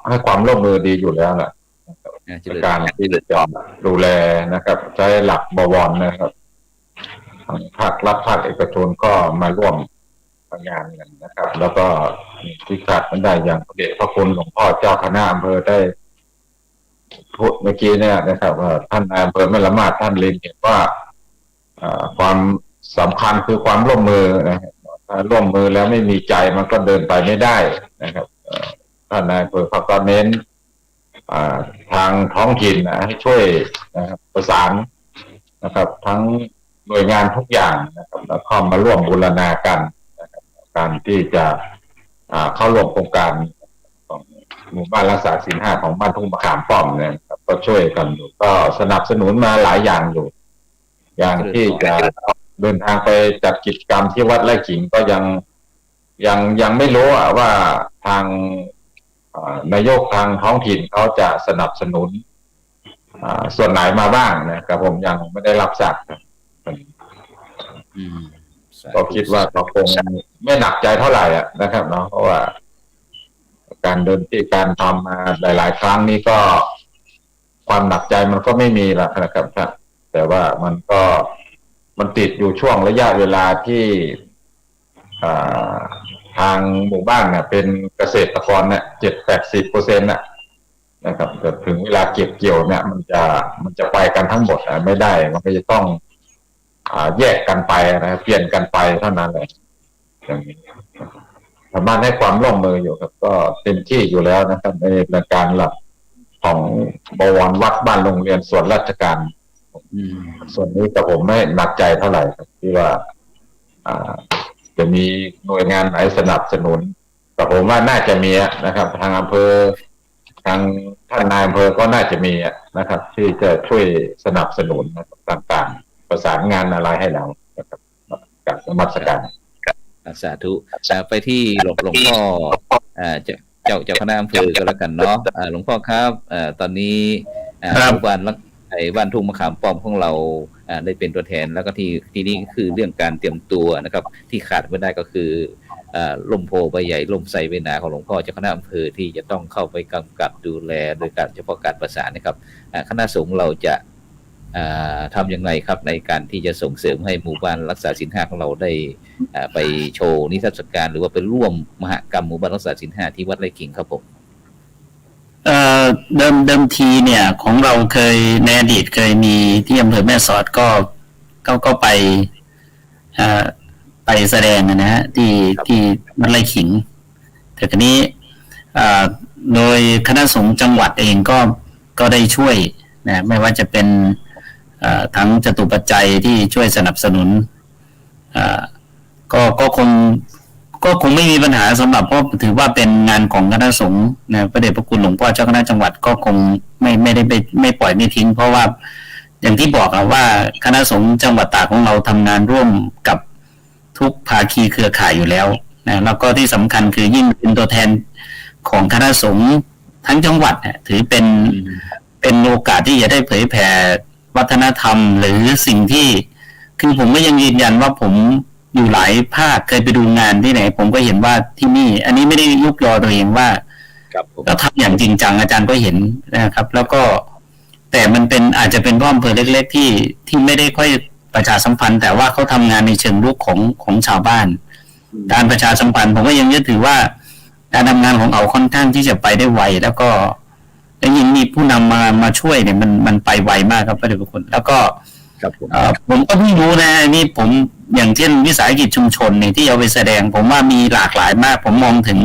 ให้ความร่วมมือดีอยู่แล้วแหละในการที่จะดูแลนะครับ ใช้หลักบวรนะครับภาครัฐภาคเอกชนก็มาร่วมงานกันนะครับ แล้วก็ที่ขาดไม่ได้อย่างพระเดชพระคุณหลวงพ่อเจ้าคณะอำเภอได้พูดเมื่อกี้เนี่ยนะครับว่าท่านนายอำเภอแม่ละมาดท่านเล็งเห็นว่าความสำคัญคือความร่วมมือนะครับถ้าร่วมมือแล้วไม่มีใจมันก็เดินไปไม่ได้นะครับท่านนายอำเภอเขาก็เน้นทางท้องถิ่นนะให้ช่วยนะครับประสานนะครับทั้งหน่วยงานทุกอย่างนะครับแล้วเข้ามาร่วมบูรณากันนะครับการที่จะเข้าร่วมโครงการของหมู่บ้านรักษาศีล 5ของบ้านทุ่งมะขามป้อมเนี่ยครับก็ช่วยกันอยู่ก็สนับสนุนมาหลายอย่างอยู่อย่างที่จะเดินทางไปจัดกิจกรรมที่วัดไร่ขิงก็ยังไม่รู้ว่าทางนายกทางท้องถิ่นเขาจะสนับสนุนส่วนไหนมาบ้างนะครับผมยังไม่ได้รับทราบครับก็คิดว่าเขาคงไม่หนักใจเท่าไหร่นะครับเนาะเพราะว่าการเดินที่การทำมาหลายๆครั้งนี้ก็ความหนักใจมันก็ไม่มีละนะครับแต่ว่ามันติดอยู่ช่วงระยะเวลาที่ทางหมู่บ้านเนี่ยเป็นเกษตรกรเนี่ย70-80%นะครับแต่ถึงเวลาเก็บเกี่ยวเนี่ยมันจะไปกันทั้งหมดไม่ได้มันก็จะต้องแยกกันไปนะเปลี่ยนกันไปเท่านั้นเลยอย่างนี้ชาวบ้านให้ความร่วมมืออยู่ครับก็เต็มที่อยู่แล้วนะครับในรายการหลักของบวรวัดบ้านโรงเรียนส่วนราชการส่วนนี้แต่ผมไม่หนักใจเท่าไหร่ครับที่ว่าจะมีหน่วยงานไหนสนับสนุนแต่ผมว่าน่าจะมีนะครับทางอำเภอทางท่านนายอำเภอก็น่าจะมีนะครับที่จะช่วยสนับสนุนต่างๆประสานงานอะไรให้เรานะครับกับสมัครการสาธุไปที่หลวงพ่อเจ้าคณะอำเภอก็แล้วกันเนาะหลวงพ่อครับตอนนี้บ้านทุ่งมะขามป้อมของเราได้เป็นตัวแทนแล้วก็ที่นี่คือเรื่องการเตรียมตัวนะครับที่ขาดไม่ได้ก็คือล่มโพใบใหญ่ล่มไทรใบหนาของหลวงพ่อเจ้าคณะอำเภอที่จะต้องเข้าไปกำกับดูแลโดยการเฉพาะการประสานนะครับคณะสงฆ์เราจะทำอย่างไรครับในการที่จะส่งเสริมให้หมู่บ้านรักษาศีล 5ของเราได้ไปโชว์นิทรรศการหรือว่าไปร่วมมหกรรมหมู่บ้านรักษาศีล 5ที่วัดไร่ขิงครับผมเดิมทีเนี่ยของเราเคยในอดีตเคยมีที่อำเภอแม่สอดก็ไปแสดงนะฮะที่วัดไร่ขิงแต่ทีนี้โดยคณะสงฆ์จังหวัดเองก็ได้ช่วยนะไม่ว่าจะเป็นทั้งจตุปัจจัยที่ช่วยสนับสนุนก็คงไม่มีปัญหาสำหรับเพราะถือว่าเป็นงานของคณะสงฆ์นะพระเดชพระคุณหลวงพ่อเจ้าคณะจังหวัดก็คงไม่ได้ไม่ปล่อยไม่ทิ้งเพราะว่าอย่างที่บอกว่าคณะสงฆ์จังหวัดตากของเราทำงานร่วมกับทุกภาคีเครือข่ายอยู่แล้วนะแล้วก็ที่สำคัญคือยิ่งเป็นตัวแทนของคณะสงฆ์ทั้งจังหวัดถือเป็นโอกาสที่จะได้เผยแผ่วัฒนธรรมหรือสิ่งที่คือผมก็ยังยืนยันว่าผมอยู่หลายภาคเคยไปดูงานที่ไหนผมก็เห็นว่าที่นี่อันนี้ไม่ได้ยุยอตัวเองว่าก็ทำอย่างจริงจังอาจารย์ก็เห็นนะครับแล้วก็แต่มันเป็นอาจจะเป็นพ่ออำเภอเล็กๆที่ไม่ได้ค่อยประชาสัมพันธ์แต่ว่าเขาทำงานในเชิงรุกของชาวบ้านการประชาสัมพันธ์ผมก็ยังยึดถือว่าการทำงานของเขาค่อนข้างที่จะไปได้ไวแล้วก็ยิ่งมีผู้นำมาช่วยเนี่ยมันไปไวมากครับพระเดชพระคุณแล้วก็ผมก็เพิ่งรู้นะนี่ผมอย่างเช่นวิสาหกิจชุมชนเนี่ยที่เอาไปแสดงผมว่ามีหลากหลายมากผมมองถึง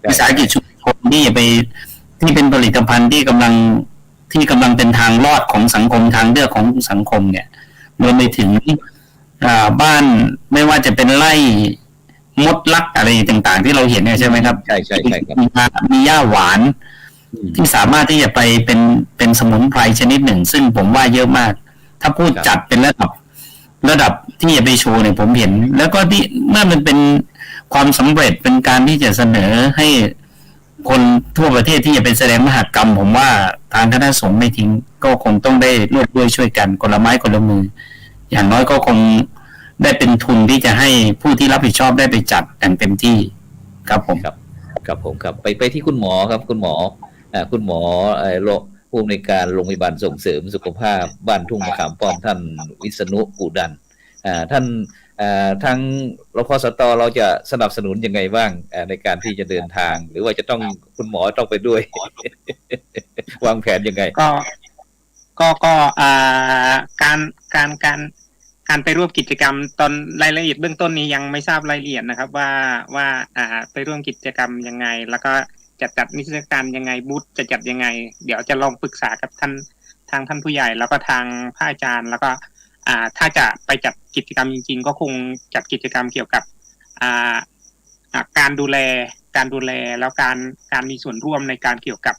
วิสาหกิจชุมชนที่เป็นผลิตภัณฑ์ที่กำลังเป็นทางรอดของสังคมทางเลือกของสังคมเนี่ยรวมไปถึงบ้านไม่ว่าจะเป็นไร่มดลักอะไรต่างๆที่เราเห็นเนี่ยใช่ไหมครับใช่ครับมีหญ้าหวานที่สามารถที่จะไปเป็นสมุนไพรชนิดหนึ่งซึ่งผมว่าเยอะมากถ้าพูดจัดเป็นระดับที่จะไปโชว์เนี่ยผมเห็นแล้วก็ที่เมื่อมันเป็นความสำเร็จเป็นการที่จะเสนอให้คนทั่วประเทศที่จะไปแสดงมหกรรมผมว่าทางคณะสงฆ์ไม่ทิ้งก็คงต้องได้ร่วมด้วยช่วยกันคนละไม้คนละมืออย่างน้อยก็คง ได้เป็นทุนที่จะให้ผู้ที่รับผิดชอบได้ไปจัดอย่างเต็มที่ครับผม ครับผมครับไปที่คุณหมอครับคุณหมอคุณหมอผู้อำนวยการโรงพยาบาลส่งเสริมสุขภาพบ้านทุ่งมะขามป้อมท่านวิษณุกูดันท่านทางรพสตเราจะสนับสนุนยังไงบ้างในการที่จะเดินทาง หรือว่าจะต้องคุณหมอต้องไปด้วย วางแผนยังไงก็การไปร่วมกิจกรรมตอนรายละเอียดเบื้องต้นนี้ยังไม่ทราบรายละเอียดนะครับว่าไปร่วมกิจกรรมยังไงแล้วก็จัดนิทรรศการยังไงบูธจะจัดยังไงเดี๋ยวจะลองปรึกษากับทางท่านผู้ใหญ่แล้วก็ทางพระอาจารย์แล้วก็ถ้าจะไปจัดกิจกรรมจริงๆก็คงจัดกิจกรรมเกี่ยวกับการดูแลแล้วการมีส่วนร่วมในการเกี่ยวกับ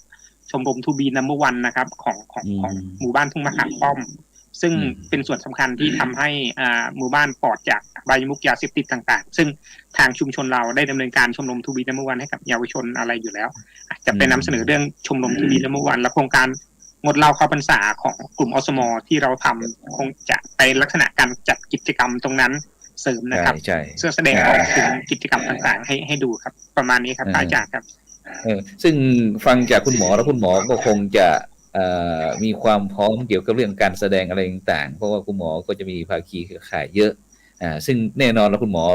ชมรมทูบีนัมเบอร์วันนะครับของหมู่บ้านทุ่งมะขามป้อมซึ่งเป็นส่วนสำคัญที่ทำให้หมู่บ้านปลอดจากใบายมุกยาเสพติดต่างๆซึ่งทางชุมชนเราได้ดำเนินการชมรมทูบีนัมเบอร์วันให้กับเยาวชนอะไรอยู่แล้วจะไปนำเสนอเรื่องชมรมทูบีนัมเบอร์วันและโครงการงดเหล้าเข้าพรรษาของกลุ่มอสมที่เราทำคงจะไปลักษณะการจัดกิจกรรมตรงนั้นเสริมนะครับเพื่อแสดงออกถึงกิจกรรมต่างๆให้ดูครับประมาณนี้ครับอาจารย์ครับซึ่งฟังจากคุณหมอแล้วคุณหมอก็คงจะมีความพร้อมเกี่ยวกับเรื่องการแสดงอะไรต่างๆเพราะว่าคุณหมอก็จะมีภาคีเครือข่ายเยอะซึ่งแน่นอนแล้วคุณหมอ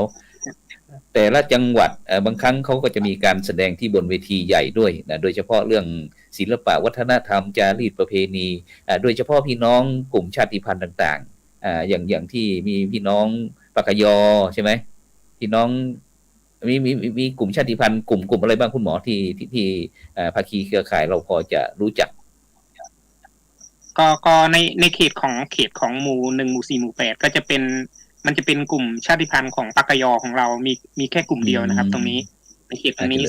แต่ละจังหวัดบางครั้งเขาก็จะมีการแสดงที่บนเวทีใหญ่ด้วยนะโดยเฉพาะเรื่องศิลปะวัฒนธรรมจารีตประเพณีโดยเฉพาะพี่น้องกลุ่มชาติพันธุ์ต่างๆอย่างที่มีพี่น้องปากยอใช่ไหมพี่น้องมีกลุ่มชาติพันธุ์กลุ่มอะไรบ้างคุณหมอที่ภาคีเครือข่ายเราพอจะรู้จักก็ในเขตของหมู่1หมู่4หมู่8ก็จะเป็นมันจะเป็นกลุ่มชาติพันธุ์ของปากยอของเรามีแค่กลุ่มเดียวนะครับตรงนี้ในเขตตรงนี้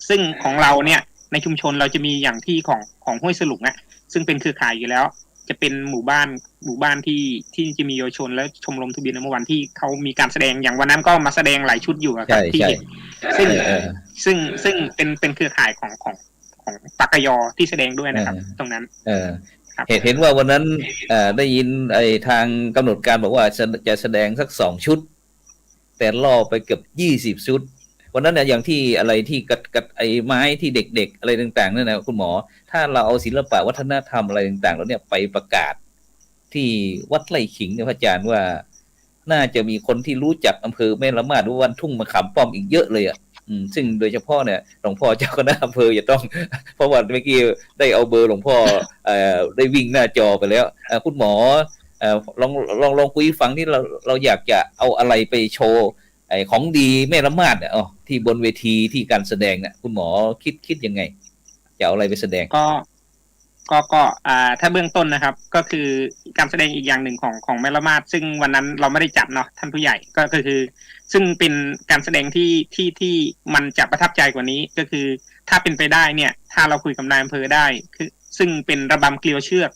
ซึ่งของเราเนี่ยในชุมชนเราจะมีอย่างที่ของห้วยสลุงซึ่งเป็นเครือข่ายอยู่แล้วจะเป็นหมู่บ้านที่จะมีเยาวชนและชมรมทูบีนัมเบอร์วันที่เขามีการแสดงอย่างวันนั้นก็มาแสดงหลายชุดอยู่ครับที่ซึ่งเป็นเครือข่ายของปากยอที่แสดงด้วยนะครับตรงนั้นเห็นว่าวันนั้นได้ยินทางกำหนดการบอกว่าจะแสดงสัก2 ชุดแต่ล่อไปเกือบ20 ชุดวันนั้นเนี่ยอย่างที่อะไรที่กัดไอ้ไม้ที่เด็กๆอะไรต่างๆนั่นนะคุณหมอถ้าเราเอาศิลปะวัฒนธรรมอะไรต่างๆแล้วเนี่ยไปประกาศที่วัดไร่ขิงเนี่ยพระอาจารย์ว่าน่าจะมีคนที่รู้จักอำเภอแม่ละมาดหรือวันทุ่งมะขามป้อมอีกเยอะเลยซึ่งโดยเฉพาะเนี่ยหลวงพ่อเจ้าคณะอำเภอจะต้องเพราะว่าเมื่อกี้ได้เอาเบอร์หลวงพ่อได้วิ่งหน้าจอไปแล้วคุณหมอลองคุยฟังที่เราอยากจะเอาอะไรไปโชว์ของดีแม่ละมาดที่บนเวทีที่การแสดงเนี่ยคุณหมอคิดยังไงจะเอาอะไรไปแสดงก็ถ้าเบื้องต้นนะครับก็คือการแสดงอีกอย่างหนึ่งของแม่ละมาดซึ่งวันนั้นเราไม่ได้จัดเนาะท่านผู้ใหญ่ก็คือซึ่งเป็นการแสดงที่มันจะประทับใจกว่านี้ก็คือถ้าเป็นไปได้เนี่ยถ้าเราคุยกับนายอำเภอได้คือซึ่งเป็นระบำเกลียวเชือก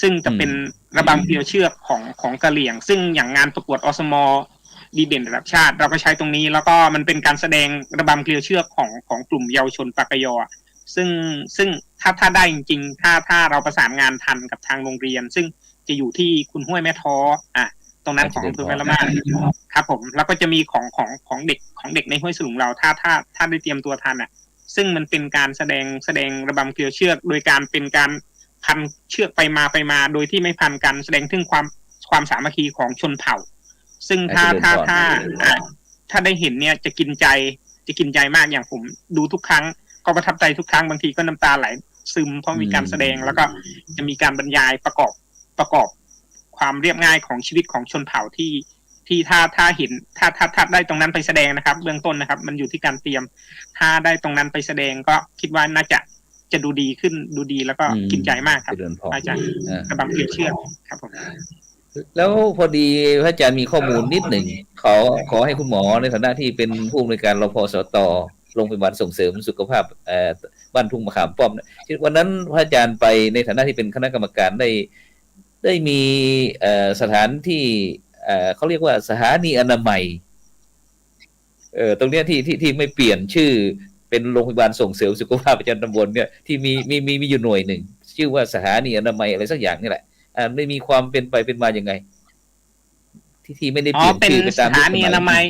ซึ่งจะเป็นระบำเกลียวเชือกของกะเหรี่ยงซึ่งอย่างงานประกวดอสมดีเด่นระดับชาติเราก็ใช้ตรงนี้แล้วก็มันเป็นการแสดงระบำเกลียวเชือกของกลุ่มเยาวชนปากยอซึ่งถ้าได้จริงๆถ้าเราประสานงานทันกับทางโรงเรียนซึ่งจะอยู่ที่คุณห้วยแม่ท้อตรงนั้นของอำเภอแม่ละมาดครับผมแล้วก็จะมีของเด็กในห้วยสลุงเราถ้าได้เตรียมตัวทันซึ่งมันเป็นการแสดงระบำเกลียวเชือกโดยการเป็นการพันเชือกไปมาโดยที่ไม่พันกันแสดงถึงความสามัคคีของชนเผ่าซึ่งถ้าได้เห็นเนี่ยจะกินใจมากอย่างผมดูทุกครั้งก็ประทับใจทุกครั้งบางทีก็น้ำตาไหลซึมเพราะมีการแสดงแล้วก็จะมีการบรรยายประกอบความเรียบง่ายของชีวิตของชนเผ่าที่ถ้าเห็นถ้าได้ตรงนั้นไปแสดงนะครับเบื้องต้นนะครับมันอยู่ที่การเตรียมถ้าได้ตรงนั้นไปแสดงก็คิดว่าน่าจะดูดีขึ้นดูดีแล้วก็กินใจมากครับอาจารย์กระบังเกลียวเชือกครับผมแล้วพอดีพระอาจารย์มีข้อมูลนิดหนึ่งขอให้คุณหมอในฐานะที่เป็นผู้อำนวยการรพสตโรงพยาบาลส่งเสริมสุขภาพบ้านทุ่งมะขามป้อมวันนั้นพระอาจารย์ไปในฐานะที่เป็นคณะกรรมการได้มีสถานที่เขาเรียกว่าสถานีอนามัยตรงเนี้ยที่ไม่เปลี่ยนชื่อเป็นโรงพยาบาลส่งเสริมสุขภาพประจำตำบลเนี่ยที่มีอยู่หน่วยหนึ่งชื่อว่าสถานีอนามัยอะไรสักอย่างนี่แหละไม่มีความเป็นไปเป็นมายังไง ที่ไม่ได้เป อ๋อ ลี่ยน เป็น ชื่อไป ส ตาม ถา ยุค นี ส อ มั นามัย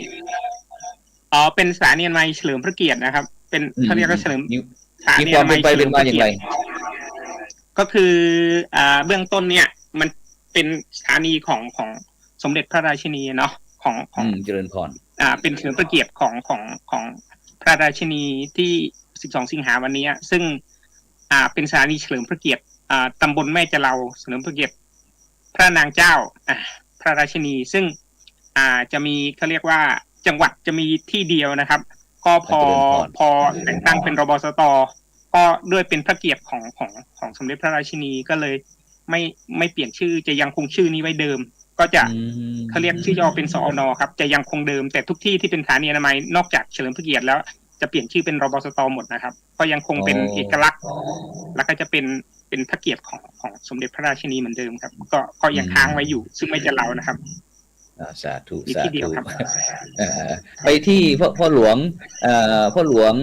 อ๋อเป็นสถานีอนามัยเฉลิมพระเกียรตินะครับ เป็นเขาเรียกว่าเฉลิม มี สถา มี นี ควา อ ม นา เป็ มั น ย ไป เฉลิ เป็น ม มา พระ อย่าง เกีย ไร รติก็คือเบื้องต้นเนี่ยมันเป็นสถานีของสมเด็จพระราชินีเนาะของ เจริญพร เป็นเฉลิมพระเกียรติของพระราชินีที่12 สิงหาวันนี้ซึ่งเป็นสถานีเฉลิมพระเกียรติตำบลแม่จะเราเฉลิมพระเกียรติพระนางเจ้าพระราชินี ซึ่งจะมีเขาเรียกว่าจังหวัดจะมีที่เดียวนะครับ ก็พอแต่งตั้งเป็นรบสต.ก็ด้วยเป็นพระเกียรติของสมเด็จพระราชินีก็เลยไม่เปลี่ยนชื่อจะยังคงชื่อนี้ไว้เดิม ก็จะเขาเรียกชื่อย่อเป็นสอนครับจะยังคงเดิมแต่ทุกที่ที่เป็นสถานีอนามัยนอกจากเฉลิมพระเกียรติแล้วจะเปลี่ยนชื่อเป็นรบสต.หมดนะครับก็ยังคงเป็นเอกลักษณ์แล้วก็จะเป็นพระเกียรติของสมเด็จพระราชินีเหมือนเดิมครับก็ยังค้างไว้อยู่ซึ่งไม่จะเรานะครับ สาธุ มี สา ที่เดียว ธุ ครับ ไปที่พ่อหลวงพ่อหลวง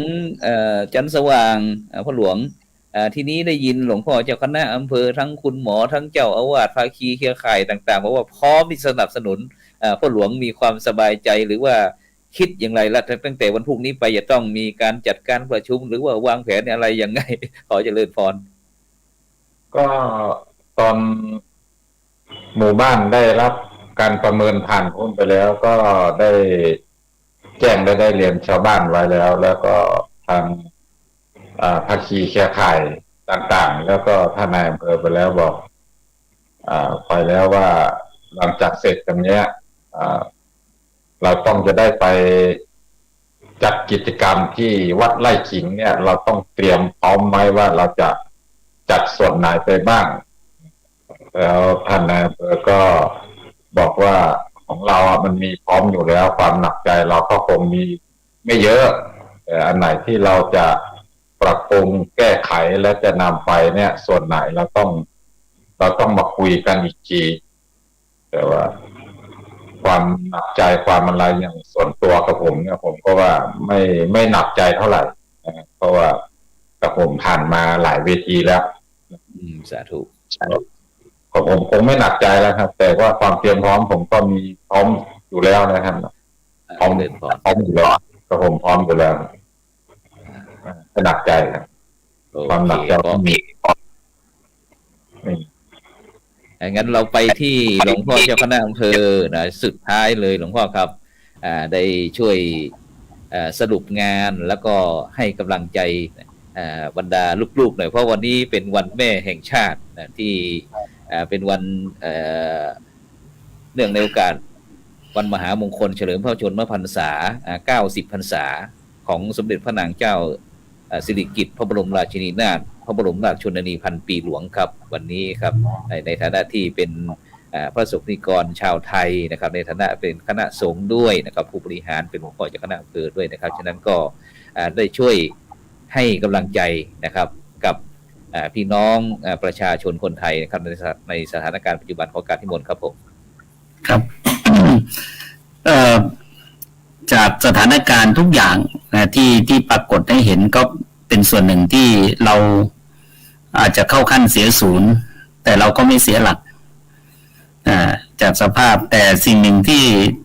จันทร์สว่างพ่อหลวงทีนี้ได้ยินหลวงพ่อเจ้าคณะอำเภอทั้งคุณหมอทั้งเจ้าอาวาสภาคีเครือข่ายต่างๆบอกว่าพร้อมที่สนับสนุนพ่อหลวงมีความสบายใจหรือว่าคิดอย่างไรละตั้งแต่วันพรุ่งนี้ไปจะต้องมีการจัดการประชุมหรือว่าวางแผนอะไรยังไงขอเจริญพร ก็ตอนหมู่บ้านได้รับการประเมินผ่านพ้นไปแล้วก็ได้แจ้งได้เรียนชาวบ้านไว้แล้ว แล้วก็ทางภาคีเครือข่ายต่างๆแล้วก็ท่านนายอำเภอไปแล้วบอกไปแล้วว่าหลังจากเสร็จตรงเนี้ยเราต้องจะได้ไปจัดกิจกรรมที่วัดไร่ขิงเนี่ยเราต้องเตรียมพร้อมไหมว่าเราจะจัดส่วนไหนไปบ้างแล้วท่านนายอำเภอก็บอกว่าของเรามันมีพร้อมอยู่แล้วความหนักใจเราก็คงมีไม่เยอะแต่อันไหนที่เราจะปรับปรุงแก้ไขและจะนำไปเนี่ยส่วนไหนเราต้องมาคุยกันอีกทีแต่ว่าความหนักใจความอะไรอย่างส่วนตัวกับผมเนี่ยผมก็ว่าไม่หนักใจเท่าไหร่เพราะว่ากับผมผ่านมาหลายเวทีแล้วสาธุผมคงไม่หนักใจแล้วครับแต่ว่าความเตรียมพร้อมผมก็มีพร้อมอยู่แล้วนะครับพร้อมอยู่แล้วกับผมพร้อมอยู่แล้วไม่หนักใจครับความหนักใจก็มีงั้นเราไปที่หลวงพ่อเจ้าคณะอำเภอนะสุดท้ายเลยหลวงพ่อครับได้ช่วยสรุปงานแล้วก็ให้กำลังใจบรรดาลูกๆหน่อยเพราะวันนี้เป็นวันแม่แห่งชาตินะที่เป็นวันเนื่องในโอกาสวันมหามงคลเฉลิมพระชนมพรรษา90 พรรษาของสมเด็จพระนางเจ้าสิริกิติ์พระบรมราชินีนาถพระบรมราชชนนีพันปีหลวงครับวันนี้ครับในฐานะที่เป็นพระสงฆ์นิกรชาวไทยนะครับในฐานะเป็นคณะสงฆ์ด้วยนะครับผู้บริหารเป็นหลวงพ่อเจ้าคณะอำเภอด้วยนะครับฉะนั้นก็ได้ช่วยให้กำลังใจนะครับกับพี่น้องประชาชนคนไทยนะครับในสถานการณ์ปัจจุบันของการที่มนครับผมครับ จากสถานการณ์ทุกอย่างที่ปรากฏให้เห็นก็เป็นส่วนหนึ่งที่เราอาจจะเข้าขั้นเสียศูนย์แต่เราก็ไม่เสียหลักจากสภาพแต่สิ่งหนึ่ง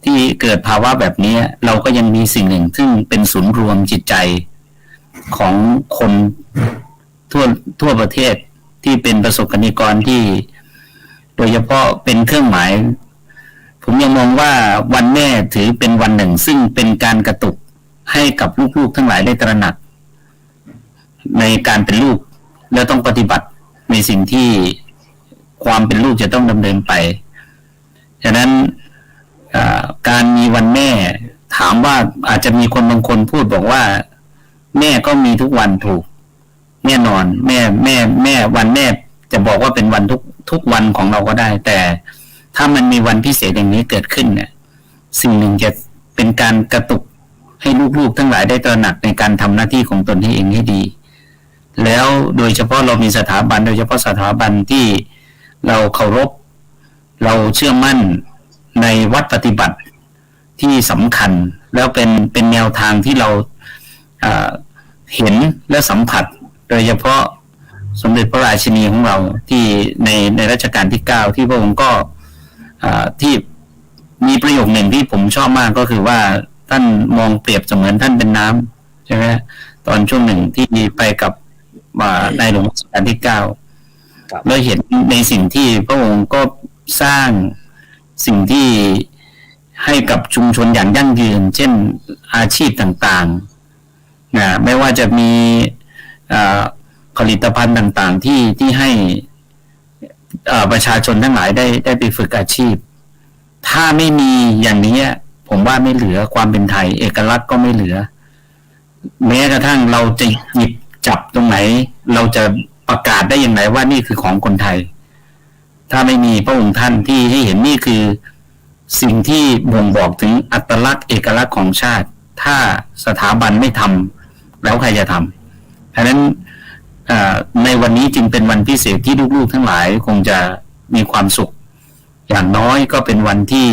ที่เกิดภาวะแบบนี้เราก็ยังมีสิ่งหนึ่งซึ่งเป็นศูนย์รวมจิตใจของคนทั่วประเทศที่เป็นประสบนิกรที่โดยเฉพาะเป็นเครื่องหมายผมยังมองว่าวันแม่ถือเป็นวันหนึ่งซึ่งเป็นการกระตุกให้กับลูกๆทั้งหลายได้ตระหนักในการเป็นลูกและต้องปฏิบัติในสิ่งที่ความเป็นลูกจะต้องดำเนินไปฉะนั้นการมีวันแม่ถามว่าอาจจะมีคนบางคนพูดบอกว่าแม่ก็มีทุกวันถูกแน่นอนแม่วันแม่จะบอกว่าเป็นวันทุกวันของเราก็ได้แต่ถ้ามันมีวันพิเศษอย่างนี้เกิดขึ้นเนี่ยสิ่งหนึ่งจะเป็นการกระตุกให้ลูกๆทั้งหลายได้ตระหนักในการทำหน้าที่ของตนให้เองให้ดีแล้วโดยเฉพาะเรามีสถาบันโดยเฉพาะสถาบันที่เราเคารพเราเชื่อมั่นในวัดปฏิบัติที่สำคัญแล้วเป็นแนวทางที่เราเห็นและสัมผัสโดยเฉพาะสมเด็จพระราชินีของเราที่ในรัชกาลที่9ที่พระองค์ก็ที่ มีประโยคหนึ่งที่ผมชอบมากก็คือว่าท่านมองเปรียบเสมือนท่านเป็นน้ำใช่ไหมตอนช่วงหนึ่งที่ไปกับในหลวงรัชกาลที่ 9แล้วเห็นในสิ่งที่พระองค์ก็สร้างสิ่งที่ให้กับชุมชนอย่างยั่งยืนเช่นอาชีพต่างๆนะไม่ว่าจะมีผลิตภัณฑ์ต่างๆที่ให้ประชาชนทั้งหลายได้ไปฝึกอาชีพถ้าไม่มีอย่างนี้ผมว่าไม่เหลือความเป็นไทยเอกลักษณ์ก็ไม่เหลือแม้กระทั่งเราจะหยิบจับตรงไหนเราจะประกาศได้อย่างไรว่านี่คือของคนไทยถ้าไม่มีพระองค์ท่านที่ให้เห็นนี่คือสิ่งที่บ่งบอกถึงอัตลักษณ์เอกลักษณ์ของชาติถ้าสถาบันไม่ทำแล้วใครจะทำฉะนั้นในวันนี้จึงเป็นวันพิเศษที่ลูกๆทั้งหลายคงจะมีความสุขอย่างน้อยก็เป็นวันที่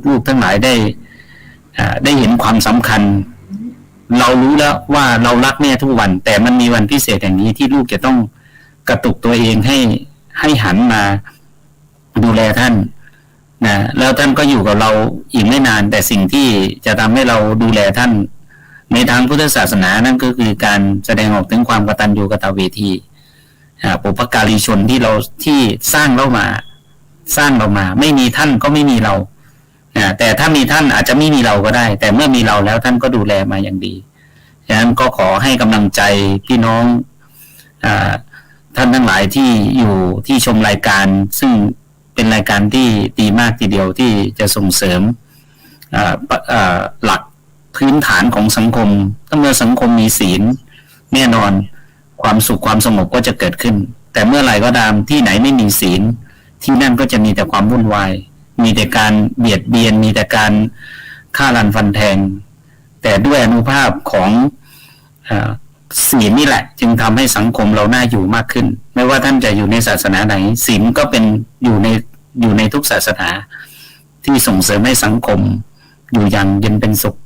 ลูกๆทั้งหลายได้เห็นความสำคัญเรารู้แล้วว่าเรารักแม่ทุกวันแต่มันมีวันพิเศษอย่างนี้ที่ลูกจะต้องกระตุกตัวเองให้หันมาดูแลท่านนะแล้วท่านก็อยู่กับเราอีกไม่นานแต่สิ่งที่จะทำให้เราดูแลท่านในทางพุทธศาสนานั่นก็คือการแสดงออกถึงความกตัญญูกตเวทีปุพการีชนที่สร้างเรามาไม่มีท่านก็ไม่มีเราแต่ถ้ามีท่านอาจจะไม่มีเราก็ได้แต่เมื่อมีเราแล้วท่านก็ดูแลมาอย่างดีฉะนั้นก็ขอให้กำลังใจพี่น้องท่านทั้งหลายที่อยู่ที่ชมรายการซึ่งเป็นรายการที่ดีมากทีเดียวที่จะส่งเสริมหลักพื้นฐานของสังคมถ้าเมื่อสังคมมีศีลแน่นอนความสุขความสงบก็จะเกิดขึ้นแต่เมื่อไหร่ก็ตามที่ไหนไม่มีศีลที่นั่นก็จะมีแต่ความวุ่นวายมีแต่การเบียดเบียนมีแต่การฆ่ารันฟันแทงแต่ด้วยอานุภาพของศีลนี่แหละจึงทำให้สังคมเราน่าอยู่มากขึ้นไม่ว่าท่านจะอยู่ในศาสนาไหนศีลก็เป็นอยู่ในทุกศาสนาที่ส่งเสริมให้สังคมอยู่อย่างเย็นเป็นสุข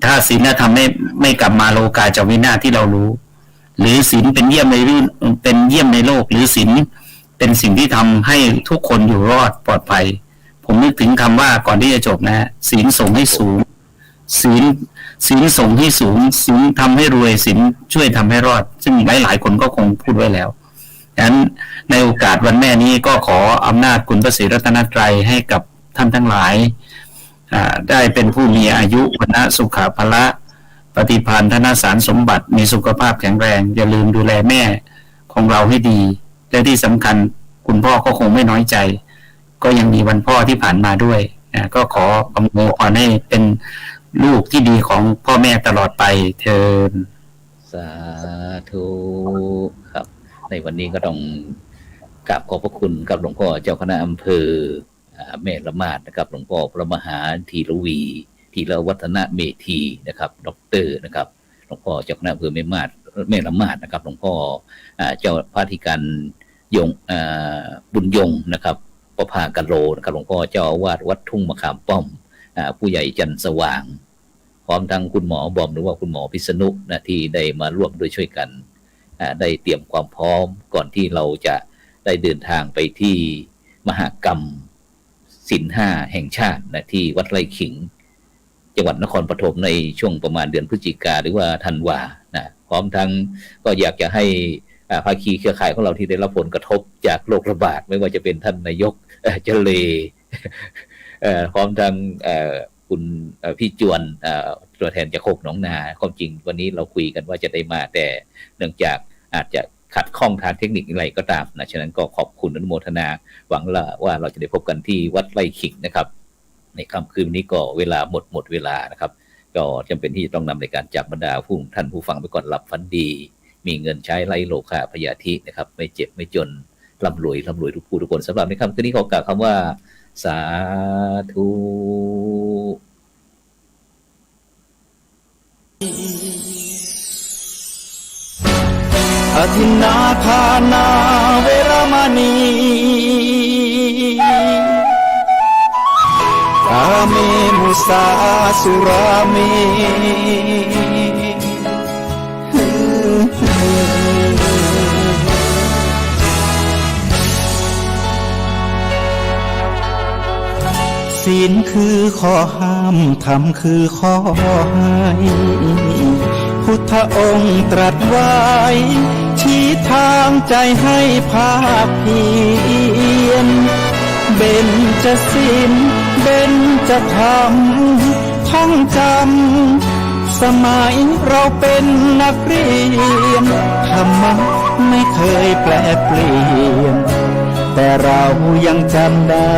ถ้าศีลธรรมไม่กลับมาโลกาจวินาศที่เรารู้หรือศีลเป็นเยี่ยมในโลกหรือศีลเป็นสิ่งที่ทำให้ทุกคนอยู่รอดปลอดภัยผมนึกถึงคำว่าก่อนที่จะจบนะศีลส่งให้สูงศีลส่งให้สูงศีลทำให้รวยศีลช่วยทำให้รอดซึ่งหลายคนก็คงพูดไว้แล้วดังนั้นในโอกาสวันแม่นี้ก็ขออำนาจคุณพระศรีรัตนตรัยให้กับท่านทั้งหลายได้เป็นผู้มีอายุวรรณะสุขภละปฏิภาณธนสารสมบัติมีสุขภาพแข็งแรงอย่าลืมดูแลแม่ของเราให้ดีและที่สำคัญคุณพ่อก็คงไม่น้อยใจก็ยังมีวันพ่อที่ผ่านมาด้วยก็ขออำนวยพรให้เป็นลูกที่ดีของพ่อแม่ตลอดไปเทินสาธุครับในวันนี้ก็ต้องกราบขอบพระคุณกับหลวงพ่อเจ้าคณะอำเภอแม่ละมาดนะครับหลวงพ่อพระมหาธีรวีธีรวัฒนเมธีนะครับด็อกเตอร์นะครับหลวงพ่อเจ้าคณะอำเภอแม่ละมาดนะครับหลวงพ่อเจ้าพระธิการยงบุญยงนะครับประภากะโลนะครับหลวงพ่อเจ้าอาวาสวัดทุ่งมะขามป้อมผู้ใหญ่จันทร์สว่างพร้อมทั้งคุณหมอบอมหรือว่าคุณหมอพิษณุนะที่ได้มาร่วมด้วยช่วยกันได้เตรียมความพร้อมก่อนที่เราจะได้เดินทางไปที่มหกรรมศีล5แห่งชาตินะที่วัดไร่ขิงจังหวัดนครปฐมในช่วงประมาณเดือนพฤศจิกาหรือว่าธันวานะพร้อมทั้งก็อยากจะให้ภาคีเครือข่ายของเราที่ได้รับผลกระทบจากโรคระบาดไม่ว่าจะเป็นท่านนายกเจเลพร้อมทั้งคุณพี่จวนตัวแทนจากโคกหนองนาความจริงวันนี้เราคุยกันว่าจะได้มาแต่เนื่องจากอาจจะขัดข้องทางเทคนิคอะไรก็ตามนะฉะนั้นก็ขอบคุณอนุโมทนาหวังว่าเราจะได้พบกันที่วัดไร่ขิงนะครับในค่ำคืนนี้ก็เวลาหมดเวลานะครับก็จำเป็นที่จะต้องนำในการจากบรรดาท่านผู้ฟังไปก่อนหลับฝันดีมีเงินใช้ไร้โลภะพยาธินะครับไม่เจ็บไม่จนร่ำรวยทุกผู้ทุกคนสำหรับในค่ำคืนนี้ขอกล่าวคำว่าสาธุอธินาทานาเวรมณีกาเมมุสาสุราเมศี ศีลคือข้อห้ามธรรมคือข้อให้พุทธองค์ตรัสไว้ชี้ทางใจให้ภาคเพียรเบญจศีลเบญจธรรมท่องจำสมัยเราเป็นนักเรียนธรรมะไม่เคยแปรเปลี่ยนแต่เรายังจำได้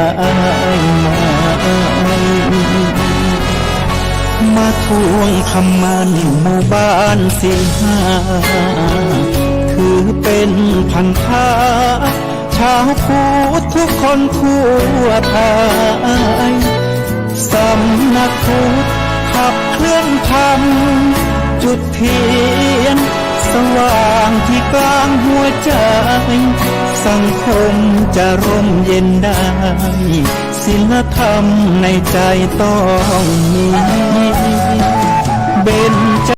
มาทวงคำมันหมู่บ้านศีลห้าถือเป็นพันธะชาวพุทธทุกคนทั่วไทยสำนักพุทธขับเคลื่อนธรรมจุดเทียนสว่างที่กลางหัวใจสังคมจะร่มเย็นได้ศีลธรรมในใจต้องมีเบญจ